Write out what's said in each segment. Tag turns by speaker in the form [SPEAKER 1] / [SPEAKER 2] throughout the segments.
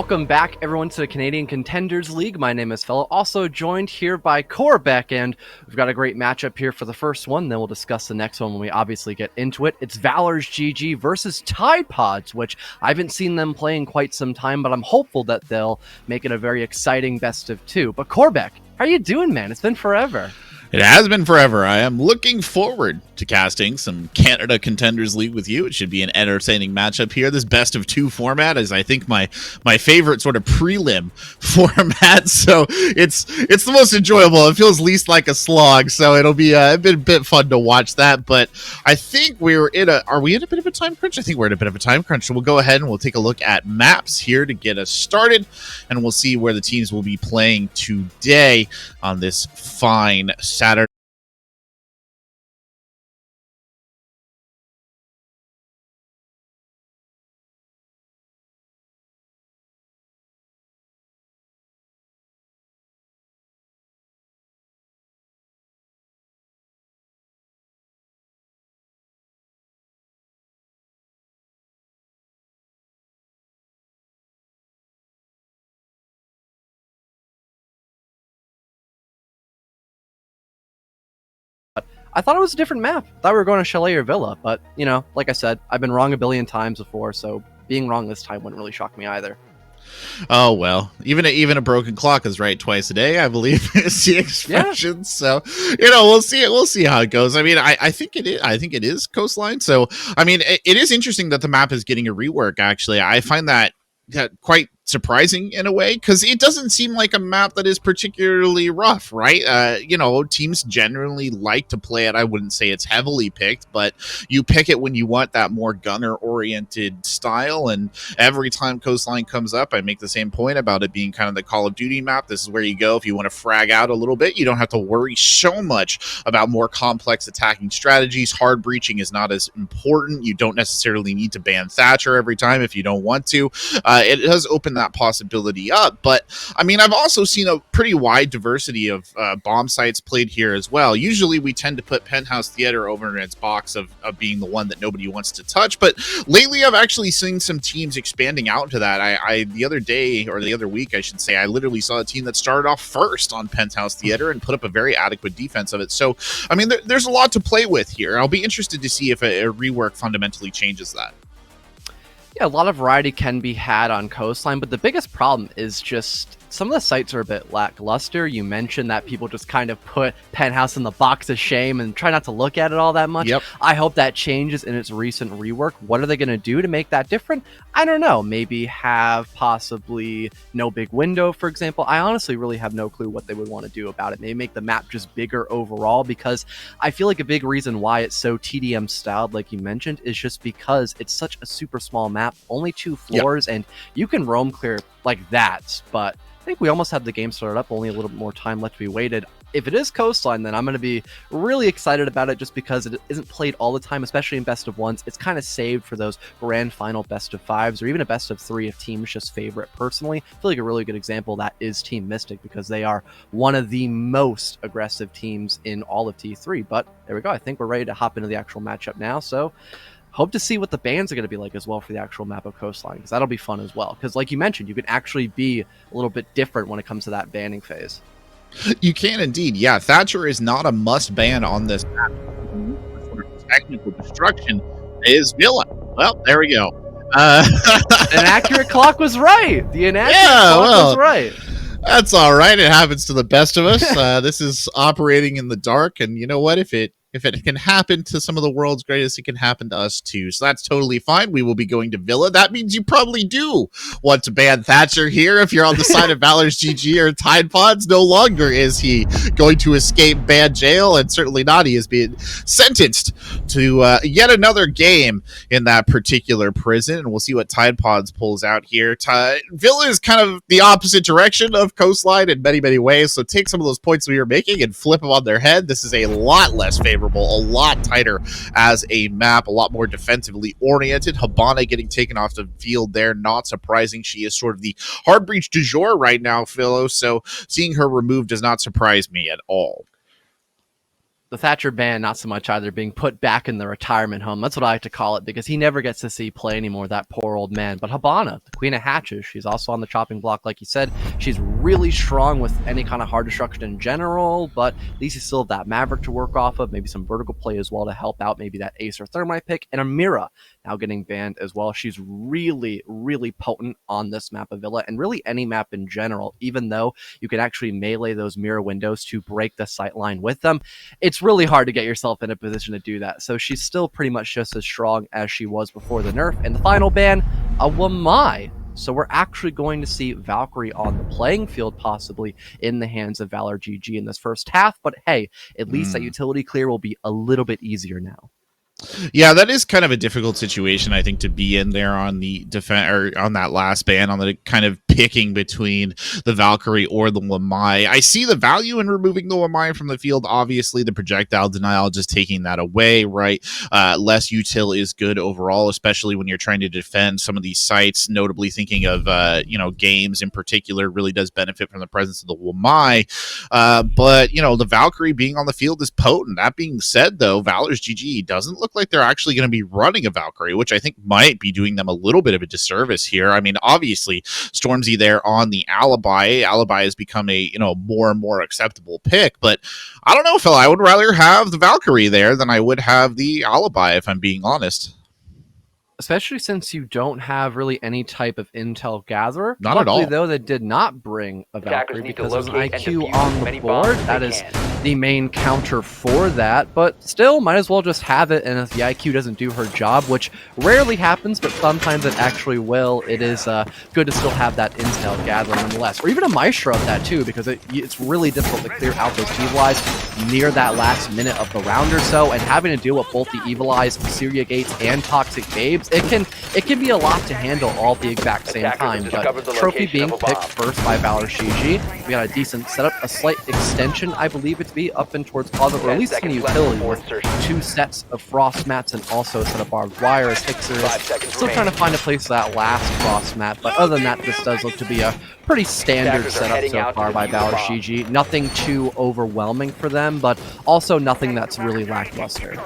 [SPEAKER 1] Welcome back, everyone, to the Canadian Contenders League. My name is Fellow, also joined here by Corbeck, and we've got a great matchup here for the first one. Then we'll discuss the next one when we obviously get into it. It's ValorsGG versus Tide Pods, which I haven't seen them play in quite some time, but I'm hopeful that they'll make it a very exciting best of two. But Corbeck, how are you doing, man? It's been forever.
[SPEAKER 2] It has been forever. I am looking forward to casting some Canada Contenders League with you. It should be an entertaining matchup here. This best of two format is, I think, my favorite sort of prelim format. So it's the most enjoyable. It feels least like a slog. So it'll be a bit fun to watch that. But I think are we in a bit of a time crunch? I think we're in a bit of a time crunch. So we'll go ahead and we'll take a look at maps here to get us started, and we'll see where the teams will be playing today on this fine Saturday.
[SPEAKER 1] I thought it was a different map. I thought we were going to Chalet or Villa, but, you know, like I said, I've been wrong a billion times before, so being wrong this time wouldn't really shock me either.
[SPEAKER 2] Oh, well, even a broken clock is right twice a day, I believe is the expression. Yeah. So, we'll see how it goes. I mean, I think it is Coastline. So, I mean, it is interesting that the map is getting a rework, actually. I find that quite surprising in a way, because it doesn't seem like a map that is particularly rough, right? Teams generally like to play it. I wouldn't say it's heavily picked, but you pick it when you want that more gunner-oriented style, and every time Coastline comes up, I make the same point about it being kind of the Call of Duty map. This is where you go if you want to frag out a little bit. You don't have to worry so much about more complex attacking strategies. Hard breaching is not as important. You don't necessarily need to ban Thatcher every time if you don't want to. It does open that possibility up, but I mean, I've also seen a pretty wide diversity of bomb sites played here as well. Usually we tend to put Penthouse Theater over in its box of being the one that nobody wants to touch, but lately I've actually seen some teams expanding out to that. I the other day, or the other week I should say, I literally saw a team that started off first on Penthouse Theater and put up a very adequate defense of it. So I mean, there's a lot to play with here. I'll be interested to see if a rework fundamentally changes that.
[SPEAKER 1] Yeah, a lot of variety can be had on Coastline, but the biggest problem is just some of the sites are a bit lackluster. You mentioned that people just kind of put Penthouse in the box of shame and try not to look at it all that much.
[SPEAKER 2] Yep.
[SPEAKER 1] I hope that changes in its recent rework. What are they going to do to make that different? I don't know. Maybe have possibly no big window, for example. I honestly really have no clue what they would want to do about it. Maybe make the map just bigger overall, because I feel like a big reason why it's so TDM styled, like you mentioned, is just because it's such a super small map, only 2 floors, and you can roam clear like that, but I think we almost have the game started up, only a little bit more time left to be waited. If it is Coastline, then I'm going to be really excited about it, just because it isn't played all the time, especially in best of ones. It's kind of saved for those grand final best of fives, or even a best of 3 if teams just favor it personally. I feel like a really good example of that is Team Mystic, because they are one of the most aggressive teams in all of T3. But there we go. I think we're ready to hop into the actual matchup now. So hope to see what the bans are going to be like as well for the actual map of Coastline, because that'll be fun as well. Because like you mentioned, you can actually be a little bit different when it comes to that banning phase.
[SPEAKER 2] You can indeed. Yeah, Thatcher is not a must ban on this map. Technical destruction is Villa. Well, there we go.
[SPEAKER 1] An accurate clock was right. The inaccurate clock was right.
[SPEAKER 2] That's all right. It happens to the best of us. This is operating in the dark, and you know what? If it can happen to some of the world's greatest, it can happen to us too. So that's totally fine. We will be going to Villa. That means you probably do want to ban Thatcher here. If you're on the side of ValorsGG or Tide Pods, no longer is he going to escape bad jail, and certainly not. He is being sentenced to yet another game in that particular prison, and we'll see what Tide Pods pulls out here. Villa is kind of the opposite direction of Coastline in many, many ways, so take some of those points we were making and flip them on their head. This is a lot less favorable, a lot tighter as a map, a lot more defensively oriented. Habana getting taken off the field there, not surprising. She is sort of the hard breach du jour right now, Philo, so seeing her removed does not surprise me at all.
[SPEAKER 1] The Thatcher ban, not so much either, being put back in the retirement home. That's what I like to call it, because he never gets to see play anymore, that poor old man. But Habana, the queen of hatches, she's also on the chopping block, like you said. She's really strong with any kind of hard destruction in general, but at least you still have that Maverick to work off of, maybe some vertical play as well to help out, maybe that Ace or Thermite pick, and Amira now getting banned as well. She's really, really potent on this map of Villa, and really any map in general, even though you can actually melee those mirror windows to break the sight line with them. It's really hard to get yourself in a position to do that. So she's still pretty much just as strong as she was before the nerf. And the final ban, a Wamai. So we're actually going to see Valkyrie on the playing field, possibly in the hands of ValorsGG in this first half. But hey, at least that utility clear will be a little bit easier now.
[SPEAKER 2] Yeah, that is kind of a difficult situation, I think, to be in there on the defense or on that last ban, on the kind of picking between the Valkyrie or the Wamai. I see the value in removing the Wamai from the field. Obviously, the projectile denial, just taking that away, right? Less util is good overall, especially when you're trying to defend some of these sites. Notably, thinking of games in particular, really does benefit from the presence of the Wamai. But the Valkyrie being on the field is potent. That being said, though, ValorsGG doesn't look like they're actually going to be running a Valkyrie, which I think might be doing them a little bit of a disservice here. I mean, obviously, Stormzy there on the Alibi. Alibi has become a more and more acceptable pick, but I don't know, Phil. I would rather have the Valkyrie there than I would have the Alibi, if I'm being honest.
[SPEAKER 1] Especially since you don't have really any type of intel gatherer.
[SPEAKER 2] Not at all.
[SPEAKER 1] Luckily, though, they did not bring a Valkyrie because there's an IQ on the board. That is the main counter for that. But still, might as well just have it. And if the IQ doesn't do her job, which rarely happens, but sometimes it actually will, it is good to still have that intel gatherer nonetheless. Or even a Maestro of that, too, because it's really difficult to clear out those Evil Eyes near that last minute of the round or so. And having to deal with both the Evil Eyes, Syria Gates, and Toxic Babes, it can be a lot to handle all at the exact same time, but Trophy being picked first by ValorsGG, we got a decent setup, a slight extension, I believe it to be, up and towards Closet, or at least an utility with 2 sets of Frost Mats and also a set of Barbed Wire as Hixer is still trying to find a place for that last Frost Mat, but other than that, this does look to be a pretty standard setup so far by ValorsGG. Nothing too overwhelming for them, but also nothing that's really lackluster.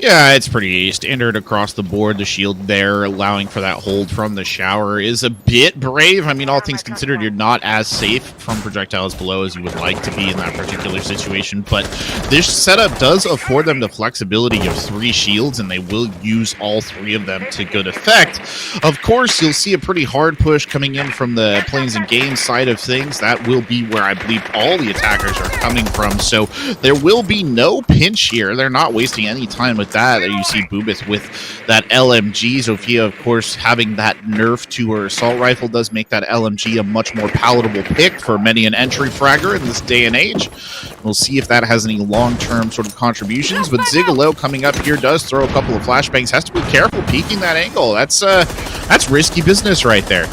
[SPEAKER 2] Yeah, it's pretty standard across the board. The shield there, allowing for that hold from the shower, is a bit brave. I mean, all things considered, you're not as safe from projectiles below as you would like to be in that particular situation, but this setup does afford them the flexibility of 3 shields, and they will use all 3 of them to good effect. Of course, you'll see a pretty hard push coming in from the Planes and Games side of things. That will be where I believe all the attackers are coming from, so there will be no pinch here. They're not wasting any time with that. There you see Boobith with that LMG. Zofia, of course, having that nerf to her assault rifle does make that LMG a much more palatable pick for many an entry fragger in this day and age. We'll see if that has any long-term sort of contributions, but Zigalo coming up here does throw a couple of flashbangs. Has to be careful peeking that angle. That's risky business right there.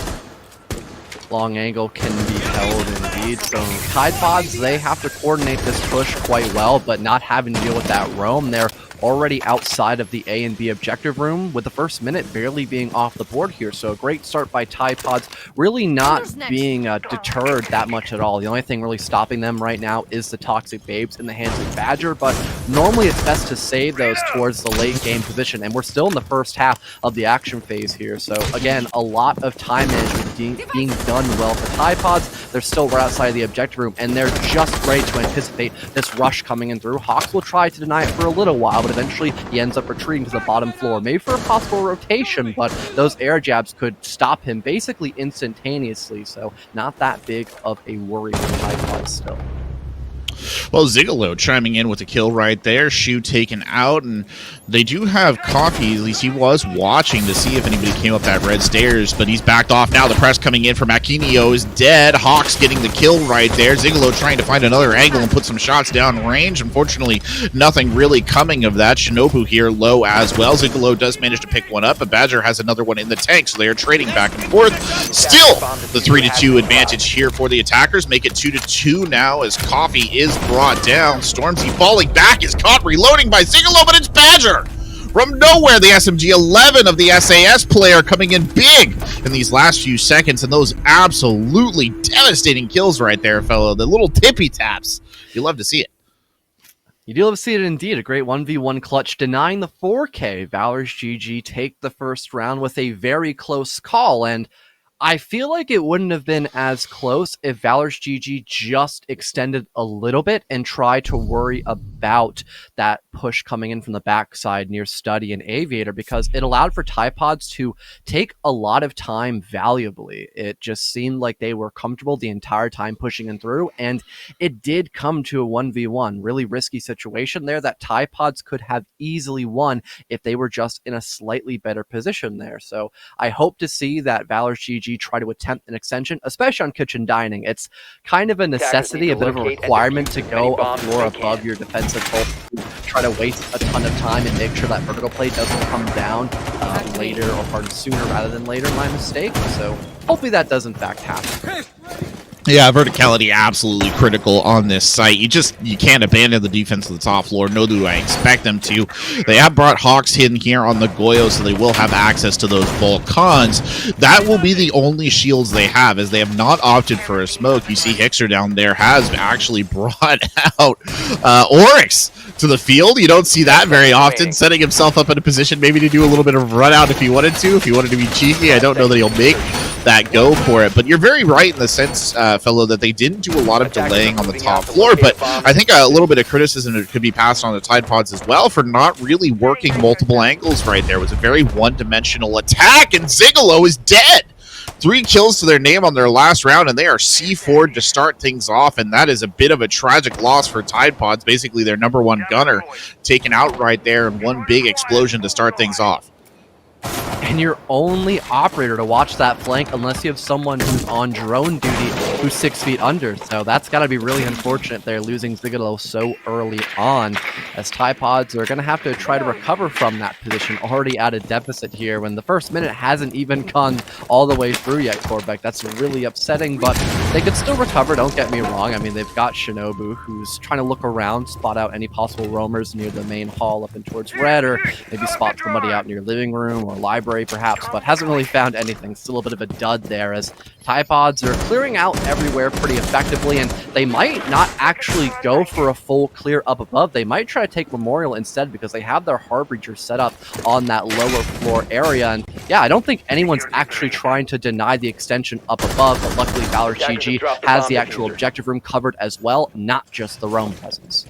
[SPEAKER 1] Long angle can be held indeed. So Tide Pods, they have to coordinate this push quite well, but not having to deal with that roam. They're already outside of the A and B objective room, with the first minute barely being off the board here. So a great start by Tide Pods, really not being deterred that much at all. The only thing really stopping them right now is the Toxic Babes in the hands of Badger, but normally it's best to save those towards the late game position, and we're still in the first half of the action phase here. So again, a lot of time management being done well for Tide Pods. They're still right outside of the objective room, and they're just ready to anticipate this rush coming in through. Hawks will try to deny it for a little while, but eventually he ends up retreating to the bottom floor, maybe for a possible rotation, but those air jabs could stop him basically instantaneously, so not that big of a worry for Tide Pods still.
[SPEAKER 2] Well, Zigalo chiming in with a kill right there. Shu taken out, and they do have Coffee. At least he was watching to see if anybody came up that red stairs, but he's backed off now. The press coming in from Akinio is dead. Hawks getting the kill right there. Zigalo trying to find another angle and put some shots down range. Unfortunately, nothing really coming of that. Shinobu here low as well. Zigalo does manage to pick one up, but Badger has another one in the tank, so they are trading back and forth. Still, the 3-2 advantage here for the attackers. Make it 2-2 now as Coffee is brought down. Stormzy falling back is caught reloading by Zigalo, but it's Badger! From nowhere, the SMG-11 of the SAS player coming in big in these last few seconds, and those absolutely devastating kills right there, fellow. The little tippy taps. You love to see it.
[SPEAKER 1] You do love to see it indeed. A great 1v1 clutch denying the 4K. ValorsGG take the first round with a very close call, and I feel like it wouldn't have been as close if ValorsGG just extended a little bit and tried to worry about that push coming in from the backside near Study and Aviator, because it allowed for Typods to take a lot of time valuably. It just seemed like they were comfortable the entire time pushing in through, and it did come to a 1v1. Really risky situation there that Typods could have easily won if they were just in a slightly better position there. So I hope to see that ValorsGG try to attempt an extension, especially on kitchen dining. It's kind of a necessity, a bit of a requirement to go a floor above your defensive hold, try to waste a ton of time and make sure that vertical play doesn't come down later, or pardon, sooner rather than later, my mistake. So hopefully that does in fact happen.
[SPEAKER 2] Yeah, verticality absolutely critical on this site. You can't abandon the defense of the top floor, nor do I expect them to. They have brought Hawks in here on the Goyo, so they will have access to those Volcans. That will be the only shields they have, as they have not opted for a smoke. You see Hixer down there has actually brought out Oryx to the field. You don't see that very often, setting himself up in a position maybe to do a little bit of run out if he wanted to be cheeky. I don't know that he'll make that go for it, but you're very right in the sense, fellow, that they didn't do a lot of delaying on the top floor. But I think a little bit of criticism could be passed on to Tide Pods as well for not really working multiple angles right there. It was a very one-dimensional attack, and Zigolo is dead. 3 kills to their name on their last round, and they are C4'd to start things off, and that is a bit of a tragic loss for Tide Pods. Basically, their #1 gunner taken out right there in one big explosion to start things off.
[SPEAKER 1] And your only operator to watch that flank, unless you have someone who's on drone duty who's 6 feet under. So that's got to be really unfortunate they're losing Zigolo so early on, as Typods are going to have to try to recover from that position, already at a deficit here when the first minute hasn't even gone all the way through yet, Corbeck. That's really upsetting, but they could still recover, don't get me wrong. I mean, they've got Shinobu, who's trying to look around, spot out any possible roamers near the main hall up and towards red, or maybe spot somebody out in your living room or library perhaps, but hasn't really found anything. Still a bit of a dud there, as Typods are clearing out everywhere pretty effectively, and they might not actually go for a full clear up above. They might try to take Memorial instead, because they have their Harbinger set up on that lower floor area. And yeah, I don't think anyone's actually trying to deny the extension up above, but luckily ValorsGG has the actual objective room covered as well, not just the roam presence.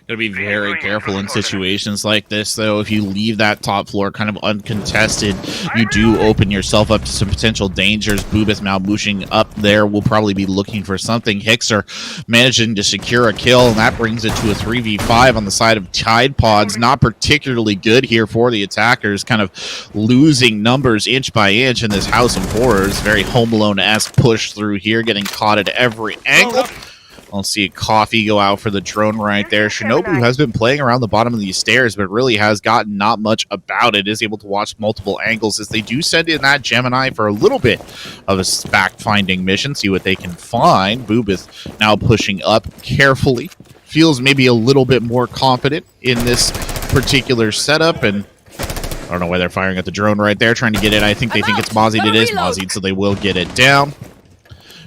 [SPEAKER 2] Got to be very careful in situations like this, though. If you leave that top floor kind of uncontested, you do open yourself up to some potential dangers. Boobith now pushing up there will probably be looking for something. Hixer managing to secure a kill, and that brings it to a 3v5 on the side of Tide Pods. Not particularly good here for the attackers, kind of losing numbers inch by inch in this House of Horrors. Very Home Alone-esque push through here, getting caught at every angle. I'll see Coffee go out for the drone right there. Shinobu has been playing around the bottom of these stairs, but really has gotten not much about it. Is able to watch multiple angles, as they do send in that Gemini for a little bit of a fact-finding mission, see what they can find. Boob is now pushing up carefully. Feels maybe a little bit more confident in this particular setup, and I don't know why they're firing at the drone right there, trying to get it. I think they think it's Mozzied. It is Mozzied, so they will get it down.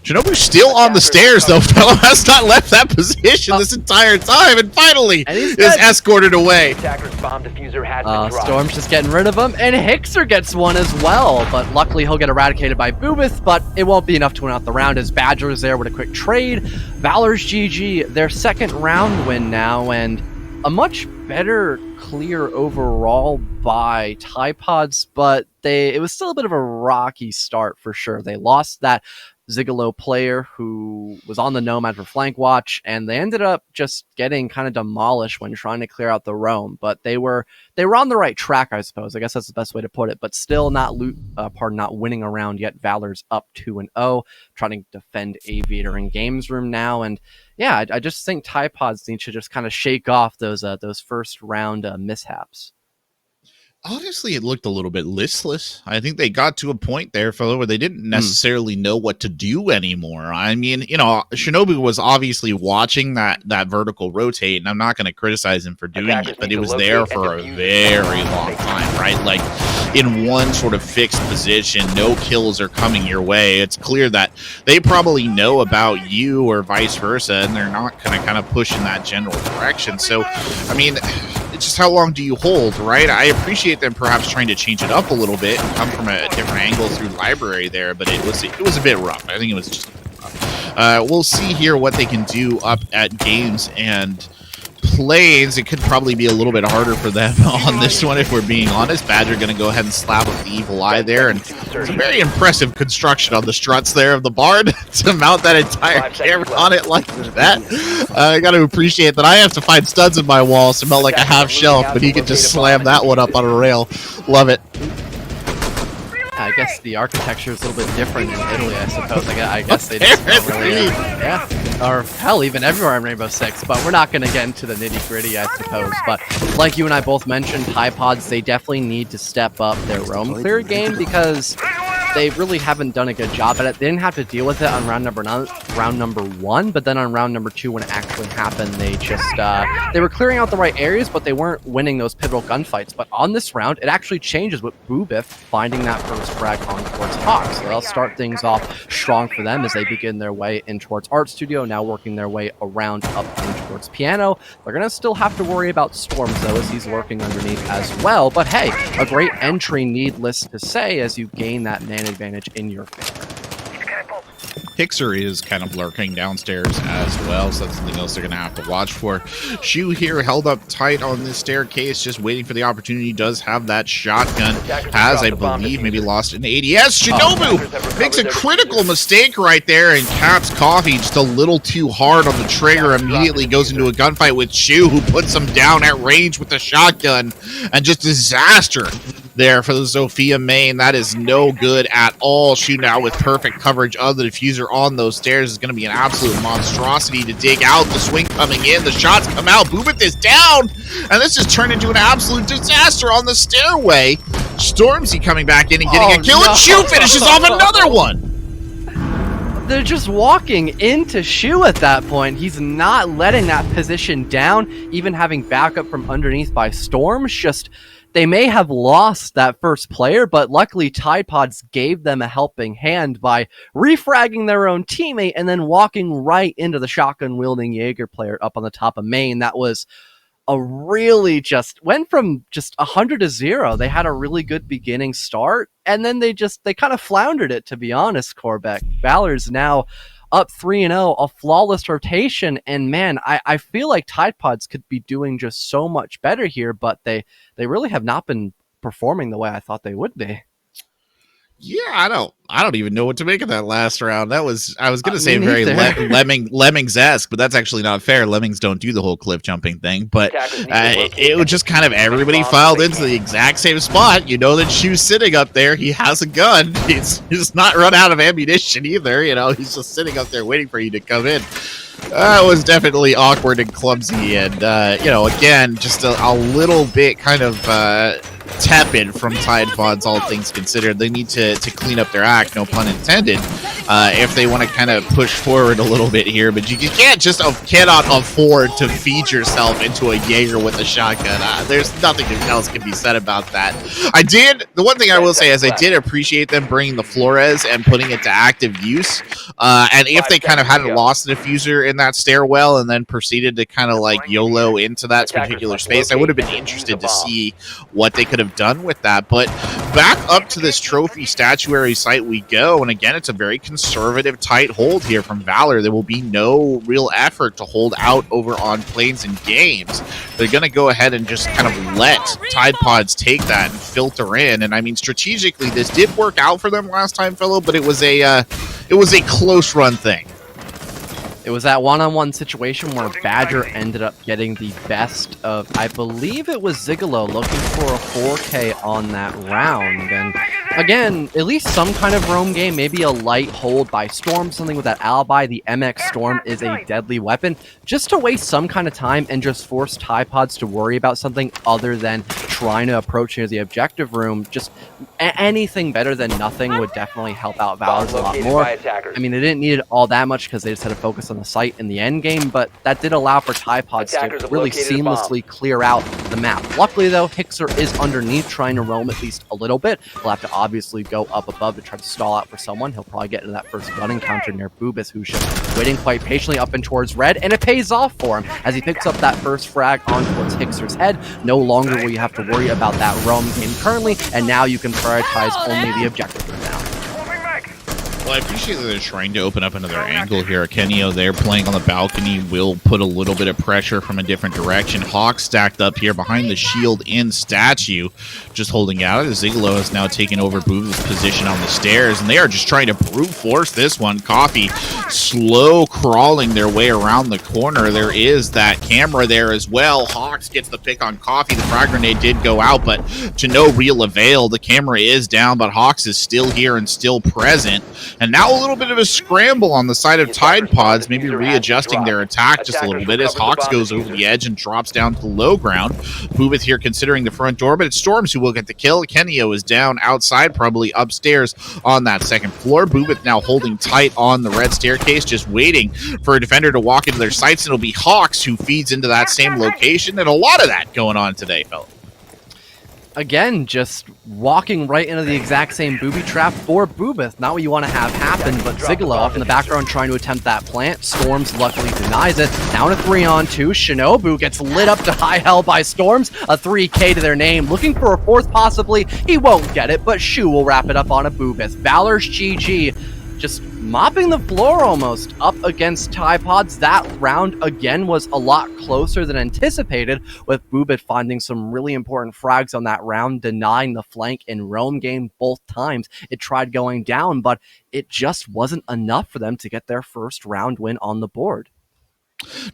[SPEAKER 2] Shinobu's still on the stairs, though. Fellow has not left that position this entire time, and finally is escorted away.
[SPEAKER 1] Storm's just getting rid of him, and Hixer gets one as well, but luckily he'll get eradicated by Boobith, but it won't be enough to win out the round, as Badger is there with a quick trade. ValorsGG, their second round win now, and a much better clear overall by Typods, but it was still a bit of a rocky start for sure. They lost that Zigolo player who was on the Nomad for flank watch, and they ended up just getting kind of demolished when trying to clear out the roam. But they were on the right track, I suppose. I guess that's the best way to put it. But still not winning a round yet. Valor's up 2-0, trying to defend Aviator in games room now. And yeah, I just think Typods need to just kind of shake off those first round mishaps.
[SPEAKER 2] Honestly, it looked a little bit listless. I think they got to a point there, fellow, where they didn't necessarily know what to do anymore. I mean, you know, Shinobu was obviously watching that vertical rotate, and I'm not going to criticize him for doing it, but it was there for a very long time, right? Like, in one sort of fixed position, no kills are coming your way. It's clear that they probably know about you or vice versa, and they're not going to kind of push in that general direction. So, I mean, it's just how long do you hold, right? I appreciate them perhaps trying to change it up a little bit and come from a different angle through library there, but it was a bit rough. I think it was just a bit rough. We'll see here what they can do up at Games and Planes. It could probably be a little bit harder for them on this one, if we're being honest. Badger going to go ahead and slap with the evil eye there, and it's a very impressive construction on the struts there of the barn to mount that entire camera on it like that. I got to appreciate that I have to find studs in my walls to melt like a half shelf, but he can just slam that one up on a rail. Love it.
[SPEAKER 1] I guess the architecture is a little bit different in Italy, I suppose. I guess they just don't really, yeah, or hell, even everywhere in Rainbow Six. But we're not going to get into the nitty gritty, I suppose. But like you and I both mentioned, Tide Pods, they definitely need to step up their roam clear game, because they really haven't done a good job at it. They didn't have to deal with it on round number 1, but then on round number 2, when it actually happened, they just they were clearing out the right areas, but they weren't winning those pivotal gunfights. But on this round, it actually changes with Boobiff finding that first frag on towards Hawk. So they'll start things off strong for them as they begin their way in towards Art Studio, now working their way around up in towards Piano. They're going to still have to worry about Storms, though, as he's lurking underneath as well. But hey, a great entry, needless to say, as you gain that man advantage in your favor.
[SPEAKER 2] Hixer is kind of lurking downstairs as well, so that's something else they're going to have to watch for. Shu here held up tight on this staircase, just waiting for the opportunity. Does have that shotgun. Has, I believe, maybe lost an ADS. Shinobu makes a critical mistake right there, and Cap's Coffee just a little too hard on the trigger. Immediately goes into a gunfight with Shu, who puts him down at range with the shotgun, and just disaster there for the Zofia main. That is no good at all. Shu now with perfect coverage of the diffuser on those stairs is going to be an absolute monstrosity to dig out. The swing coming in, the shots come out, Boobith is down, and this just turned into an absolute disaster on the stairway. Stormzy coming back in and getting a kill, and Shu finishes off another one.
[SPEAKER 1] They're just walking into Shu at that point. He's not letting that position down, even having backup from underneath by Storms. Just, they may have lost that first player, but luckily Tide Pods gave them a helping hand by refragging their own teammate and then walking right into the shotgun-wielding Jaeger player up on the top of main. That was a really just went from just 100 to 0. They had a really good beginning start, and then they kind of floundered it, to be honest, Corbeck. Valor's now up 3-0, a flawless rotation, and man, I feel like Tide Pods could be doing just so much better here, but they really have not been performing the way I thought they would be.
[SPEAKER 2] Yeah, I don't even know what to make of that last round. That was, I was going to say very Lemmings-esque, but that's actually not fair. Lemmings don't do the whole cliff jumping thing, but it was just kind of everybody filed into the exact same spot. You know that Shu's sitting up there. He has a gun. He's not run out of ammunition either. You know, he's just sitting up there waiting for you to come in. It was definitely awkward and clumsy, and you know, again, just a little bit kind of tepid from Tide Pods, all things considered. They need to clean up their act, no pun intended, if they want to kind of push forward a little bit here. But you cannot afford to feed yourself into a Jaeger with a shotgun. There's nothing else can be said about that. The one thing I will say is I did appreciate them bringing the Flores and putting it to active use. And if they kind of hadn't lost the diffuser in that stairwell and then proceeded to kind of like YOLO into that particular space, I would have been interested to see what they could have done with that. But back up to this trophy statuary site we go, and again, it's a very conservative, tight hold here from Valor. There will be no real effort to hold out over on Planes and Games. They're going to go ahead and just kind of let Tide Pods take that and filter in. And I mean, strategically, this did work out for them last time, fellow, but it was a close run thing.
[SPEAKER 1] It was that one-on-one situation where Badger ended up getting the best of, I believe it was Zigolo, looking for a 4K on that round. And again, at least some kind of roam game, maybe a light hold by Storm, something with that alibi. The MX Storm is a deadly weapon, just to waste some kind of time and just force Tide Pods to worry about something other than trying to approach near the objective room. Just anything better than nothing would definitely help out Valors a lot more. I mean, they didn't need it all that much because they just had to focus on the site in the end game, but that did allow for Tide Pods to really seamlessly clear out the map. Luckily, though, Hixer is underneath trying to roam at least a little bit. He'll have to obviously go up above to try to stall out for someone. He'll probably get into that first gun encounter near Boobus, who's just waiting quite patiently up and towards red, and it pays off for him as he picks up that first frag on towards Hixer's head. No longer will you have to worry about that roam game currently, and now you can prioritize only the objective now.
[SPEAKER 2] Well, I appreciate that they're trying to open up another angle here. Kenio there playing on the balcony will put a little bit of pressure from a different direction. Hawk stacked up here behind the shield in statue, just holding out. Zigalo has now taken over Booth's position on the stairs, and they are just trying to brute force this one. Coffee slow crawling their way around the corner. There is that camera there as well. Hawks gets the pick on Coffee. The frag grenade did go out, but to no real avail. The camera is down, but Hawks is still here and still present. And now a little bit of a scramble on the side of Tide Pods, maybe readjusting their attack just a little bit as Hawks goes over the edge and drops down to the low ground. Boobith here considering the front door, but it's Storms who will get the kill. Kenio is down outside, probably upstairs on that second floor. Boobith now holding tight on the red staircase, just waiting for a defender to walk into their sights. It'll be Hawks who feeds into that same location, and a lot of that going on today, fellas.
[SPEAKER 1] Again, just walking right into the exact same booby trap for Boobith. Not what you want to have happen, but Zigalo off in the background trying to attempt that plant. Storms luckily denies it. Down a 3-on-2. Shinobu gets lit up to high hell by Storms. A 3K to their name. Looking for a fourth possibly. He won't get it, but Shu will wrap it up on a Boobith. ValorsGG just mopping the floor almost up against Tide Pods. That round, again, was a lot closer than anticipated, with Boobit finding some really important frags on that round, denying the flank and roam game both times. It tried going down, but it just wasn't enough for them to get their first round win on the board.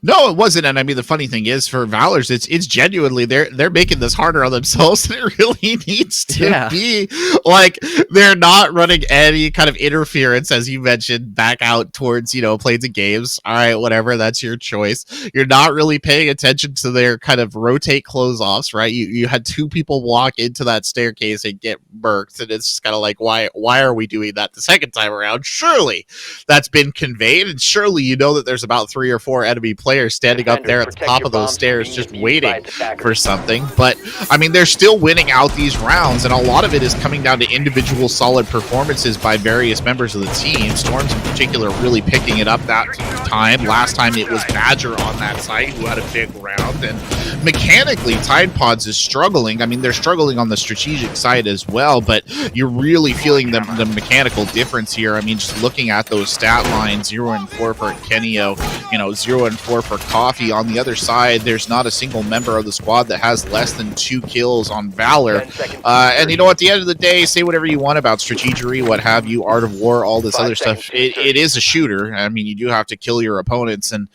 [SPEAKER 2] No, it wasn't. And I mean, the funny thing is for Valors, it's genuinely they're making this harder on themselves than it really needs to be. Like, they're not running any kind of interference, as you mentioned, back out towards, planes and games. All right, whatever, that's your choice. You're not really paying attention to their kind of rotate close offs, right? You had two people walk into that staircase and get murked, and it's just kind of like, why are we doing that the second time around? Surely that's been conveyed, and surely you know that there's about 3 or 4 enemy players standing up there at the top of those stairs just waiting for something. But I mean, they're still winning out these rounds, and a lot of it is coming down to individual solid performances by various members of the team. Storms in particular really picking it up that time. Last time it was Badger on that side who had a big round, and mechanically Tide Pods is struggling. I mean, they're struggling on the strategic side as well, but you're really feeling the mechanical difference here. I mean, just looking at those stat lines, 0-4 for Kenio, 0-4 for Coffee. On the other side, there's not a single member of the squad that has less than 2 kills on Valor. And at the end of the day, say whatever you want about strategery, what have you, Art of War, all this other stuff. It is a shooter. I mean, you do have to kill your opponents, and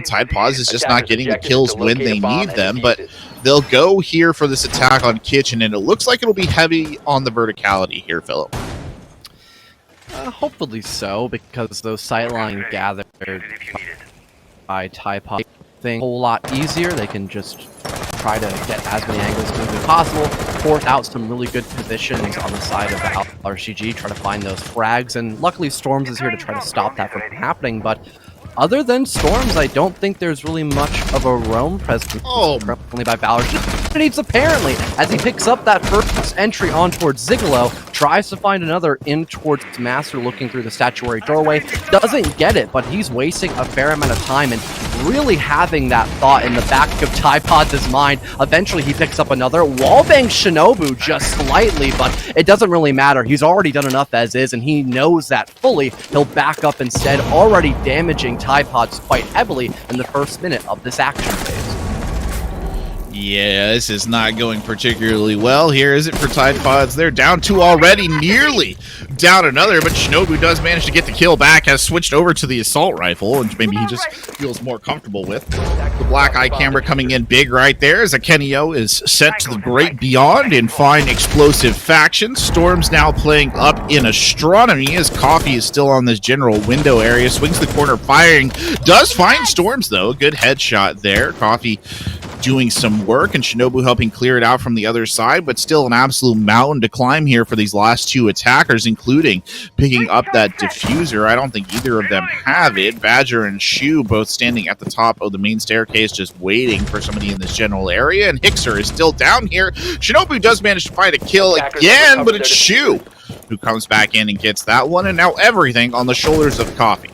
[SPEAKER 2] Tide Pods is just not getting the kills when they need them. But they'll go here for this attack on Kitchen, and it looks like it'll be heavy on the verticality here, Philip.
[SPEAKER 1] Hopefully so, because those sightline gathered by Tide Pods thing a whole lot easier. They can just try to get as many angles as possible, force out some really good positions on the side of ValorsGG, try to find those frags, and luckily Storms is here to try to stop that from happening. But other than Storms, I don't think there's really much of a roam presence. Only by ValorsGG. Needs apparently, as he picks up that first entry on towards Zigalo, tries to find another in towards Master, looking through the statuary doorway, doesn't get it, but he's wasting a fair amount of time and really having that thought in the back of Tide Pods' mind. Eventually he picks up another, wallbangs Shinobu just slightly, but it doesn't really matter. He's already done enough as is, and he knows that fully. He'll back up instead, already damaging Tide Pods quite heavily in the first minute of this action phase.
[SPEAKER 2] Yeah, this is not going particularly well here, is it, for Tide Pods? They're down 2 already, nearly down another, but Shinobu does manage to get the kill back, has switched over to the assault rifle, and maybe he just feels more comfortable with. The black eye camera coming in big right there as Akenio is sent to the great beyond in fine explosive faction. Storm's now playing up in astronomy as Coffee is still on this general window area, swings the corner firing, does find Storms though, a good headshot there. Coffee doing some work, and Shinobu helping clear it out from the other side, but still an absolute mountain to climb here for these last two attackers, including picking up that diffuser. I don't think either of them have it. Badger and Shu both standing at the top of the main staircase, just waiting for somebody in this general area, and Hixer is still down here. Shinobu does manage to find a kill again, but it's Shu who comes back in and gets that one, and now everything on the shoulders of Coffee.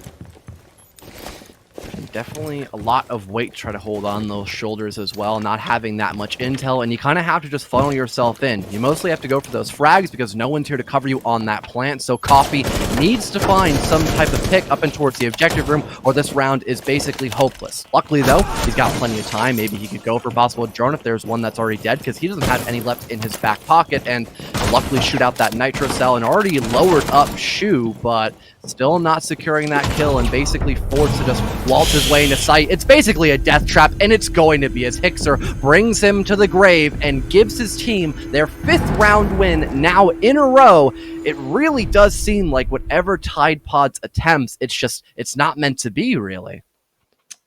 [SPEAKER 1] Definitely a lot of weight to try to hold on those shoulders as well, not having that much intel, and you kind of have to just funnel yourself in. You mostly have to go for those frags because no one's here to cover you on that plant, so Coffee needs to find some type of pick up and towards the objective room, or this round is basically hopeless. Luckily though, he's got plenty of time. Maybe he could go for a possible drone if there's one that's already dead, because he doesn't have any left in his back pocket, and luckily shoot out that nitro cell and already lowered up Shu, but still not securing that kill and basically forced to just waltz his way into sight. It's basically a death trap, and it's going to be as Hixer brings him to the grave and gives his team their 5th round win now in a row. It really does seem like whatever Tide Pods attempts, it's not meant to be, really.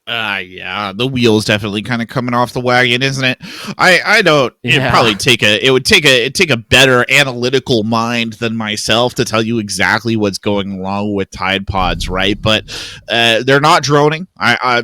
[SPEAKER 2] Yeah, the wheel's definitely kind of coming off the wagon, isn't it? I don't.
[SPEAKER 1] Yeah.
[SPEAKER 2] It would take a better analytical mind than myself to tell you exactly what's going wrong with Tide Pods, right? But they're not droning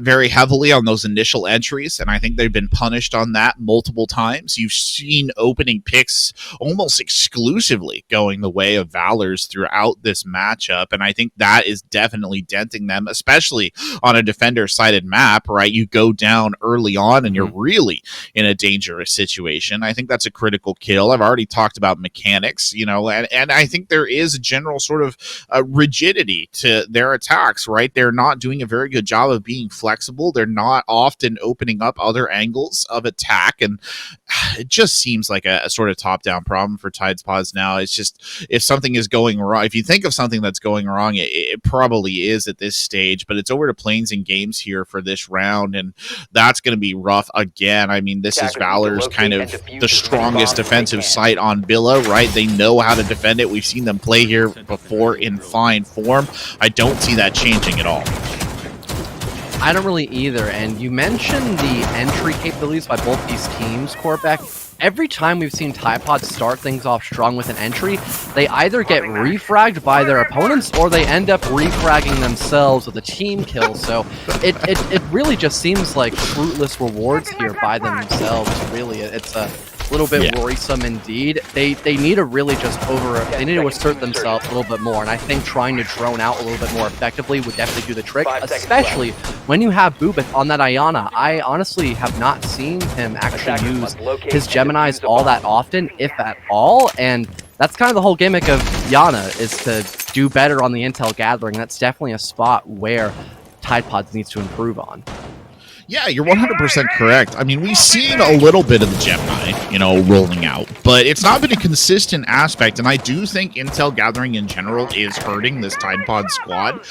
[SPEAKER 2] very heavily on those initial entries, and I think they've been punished on that multiple times. You've seen opening picks almost exclusively going the way of Valors throughout this matchup, and I think that is definitely denting them, especially on a defender-sided map, right? You go down early on and you're really in a dangerous situation. I think that's a critical kill. I've already talked about mechanics, you know, and I think there is a general sort of rigidity to their attacks, right? They're not doing a very good job of being flexible. They're not often opening up other angles of attack, and it just seems like a sort of top-down problem for Tide's Pods now. It's just, if something is going wrong, if you think of something that's going wrong, it probably is at this stage, but it's over to Plains and Games here for this round, and that's going to be rough again. I mean, this is Valor's kind of the strongest defensive site on Billa, right? They know how to defend it. We've seen them play here before in fine form. I don't see that changing at all.
[SPEAKER 1] I don't really either, and you mentioned the entry capabilities by both these teams, Corbeck. Every time we've seen Tide Pods start things off strong with an entry, they either get refragged by their opponents or they end up refragging themselves with a team kill. So it really just seems like fruitless rewards here by themselves, really. It's a little bit worrisome indeed. They need to really just they need to assert themselves a little bit more, and I think trying to drone out a little bit more effectively would definitely do the trick, especially when you have Boobith on that Ayana. I honestly have not seen him actually use his Geminis all that often, if at all, and that's kind of the whole gimmick of Yana, is to do better on the intel gathering. That's definitely a spot where Tide Pods needs to improve on.
[SPEAKER 2] Yeah, you're 100% correct. I mean, we've seen a little bit of the Gemini, you know, rolling out, but it's not been a consistent aspect, and I do think intel gathering in general is hurting this Tide Pod squad.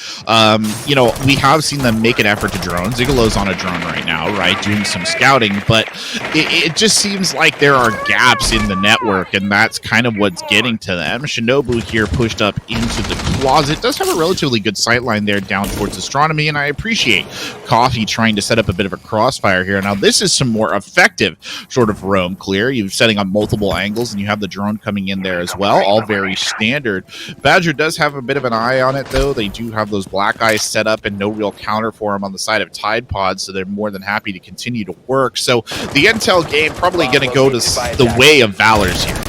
[SPEAKER 2] You know, we have seen them make an effort to drone. Zigalo's on a drone right now, right, doing some scouting, but it just seems like there are gaps in the network, and that's kind of what's getting to them. Shinobu here pushed up into the closet. Does have a relatively good sightline there down towards Astronomy, and I appreciate Coffee trying to set up a bit of a crossfire here. Now, this is some more effective sort of roam clear. You're setting up multiple angles, and you have the drone coming in there as well, all very standard. Badger does have a bit of an eye on it, though. They do have those black eyes set up and no real counter for him on the side of Tide Pod, so they're more than happy to continue to work. So the intel game probably going to go to the way of Valors here.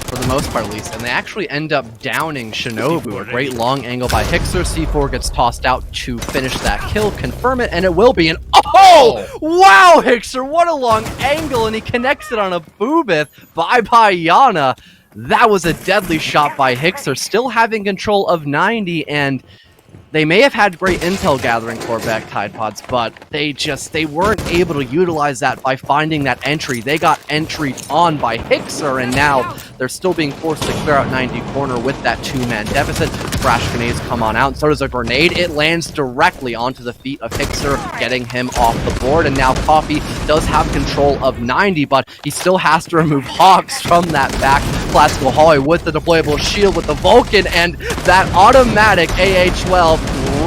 [SPEAKER 1] For the most part, at least. And they actually end up downing Shinobu. A great long angle by Hixer. C4 gets tossed out to finish that kill, confirm it, and it will be an... Oh! Wow, Hixer! What a long angle, and he connects it on a Boobith. Bye-bye, Yana. That was a deadly shot by Hixer, still having control of 90, and they may have had great intel gathering for back Tide Pods, but they weren't able to utilize that by finding that entry. They got entried on by Hixer, and now they're still being forced to clear out 90 corner with that two-man deficit. Crash grenades come on out, and so does a grenade. It lands directly onto the feet of Hixer, getting him off the board, and now Coffee does have control of 90, but he still has to remove Hawks from that back classical hallway with the deployable shield with the Vulcan, and that automatic AH-12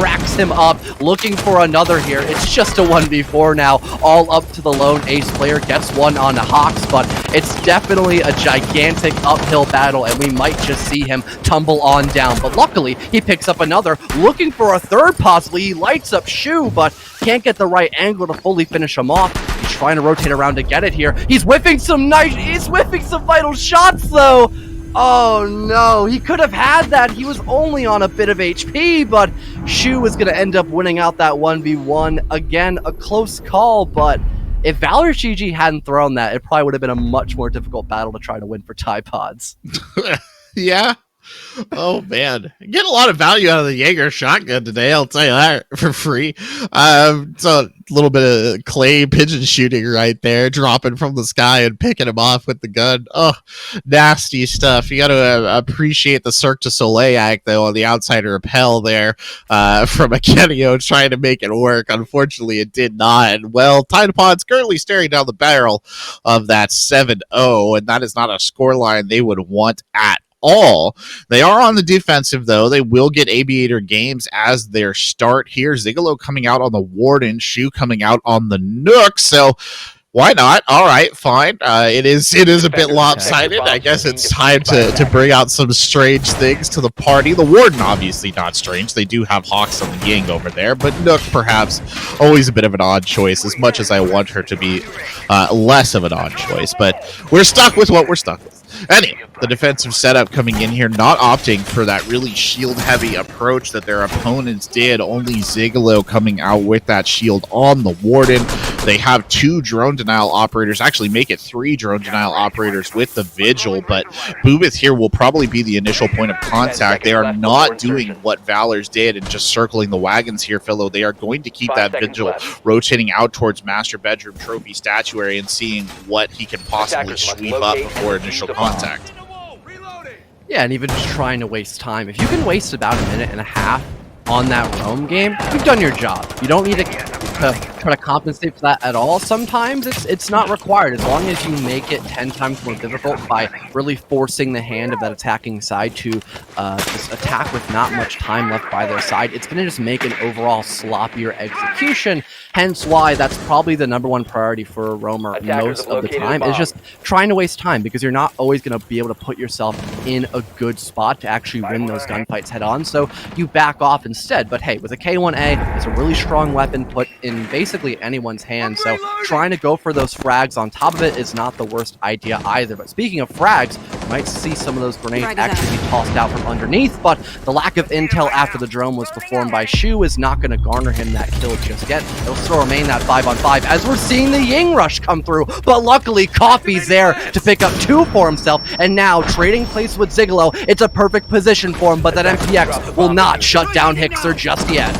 [SPEAKER 1] racks him up, looking for another here. It's just a 1v4 now, all up to the lone ace player. Gets one on the Hawks, but it's definitely a gigantic uphill battle, and we might just see him tumble on down. But luckily, he picks up another, looking for a third possibly. He lights up Shu, but can't get the right angle to fully finish him off. He's trying to rotate around to get it here. He's whiffing some vital shots, though. Oh no, he could have had that. He was only on a bit of HP, but Shu was going to end up winning out that 1v1. Again, a close call, but if ValorsGG hadn't thrown that, it probably would have been a much more difficult battle to try to win for Tide Pods.
[SPEAKER 2] Yeah. Oh man, get a lot of value out of the Jaeger shotgun today, I'll tell you that for free. It's a little bit of clay pigeon shooting right there, dropping from the sky and picking him off with the gun. Oh, nasty stuff. You got to appreciate the Cirque du Soleil act though on the outsider rappel there from Akenio trying to make it work. Unfortunately, it did not. And well, Tide Pod's currently staring down the barrel of that 7-0, and that is not a scoreline they would want at all. They are on the defensive, though. They will get Aviator Games as their start here. Zigalo coming out on the Warden, Shu coming out on the Nook, so why not? All right, fine. It is a bit lopsided. I guess it's time to bring out some strange things to the party. The Warden, obviously not strange. They do have Hawks on the gang over there, but Nook, perhaps, always a bit of an odd choice, as much as I want her to be less of an odd choice. But we're stuck with what we're stuck with. Anyway, the defensive setup coming in here, not opting for that really shield-heavy approach that their opponents did. Only Zigalo coming out with that shield on the Warden. They have 2 drone denial operators, actually make it 3 drone denial operators with the Vigil, but Boobith here will probably be the initial point of contact. They are not doing what Valor's did and just circling the wagons here, Philo. They are going to keep that Vigil rotating out towards Master Bedroom Trophy Statuary and seeing what he can possibly sweep up before initial contact.
[SPEAKER 1] Yeah, and even just trying to waste time. If you can waste about a minute and a half on that roam game, you've done your job. You don't need to try to compensate for that at all. Sometimes it's not required, as long as you make it 10 times more difficult by really forcing the hand of that attacking side to just attack with not much time left by their side. It's going to just make an overall sloppier execution, hence why that's probably the #1 priority for a roamer most of the time, is just trying to waste time, because you're not always going to be able to put yourself in a good spot to actually win those gunfights head on, so you back off instead. But hey, with a K1A, it's a really strong weapon put in basically anyone's hand, so trying to go for those frags on top of it is not the worst idea either. But speaking of frags, you might see some of those grenades actually be tossed out from underneath, but the lack of intel after the drone was performed by Shu is not going to garner him that kill just yet. It'll still remain that 5-on-5 as we're seeing the Ying Rush come through, but luckily Coffee's there to pick up 2 for himself, and now trading place with Zigalo, it's a perfect position for him, but that MPX will not shut down Hixer just yet.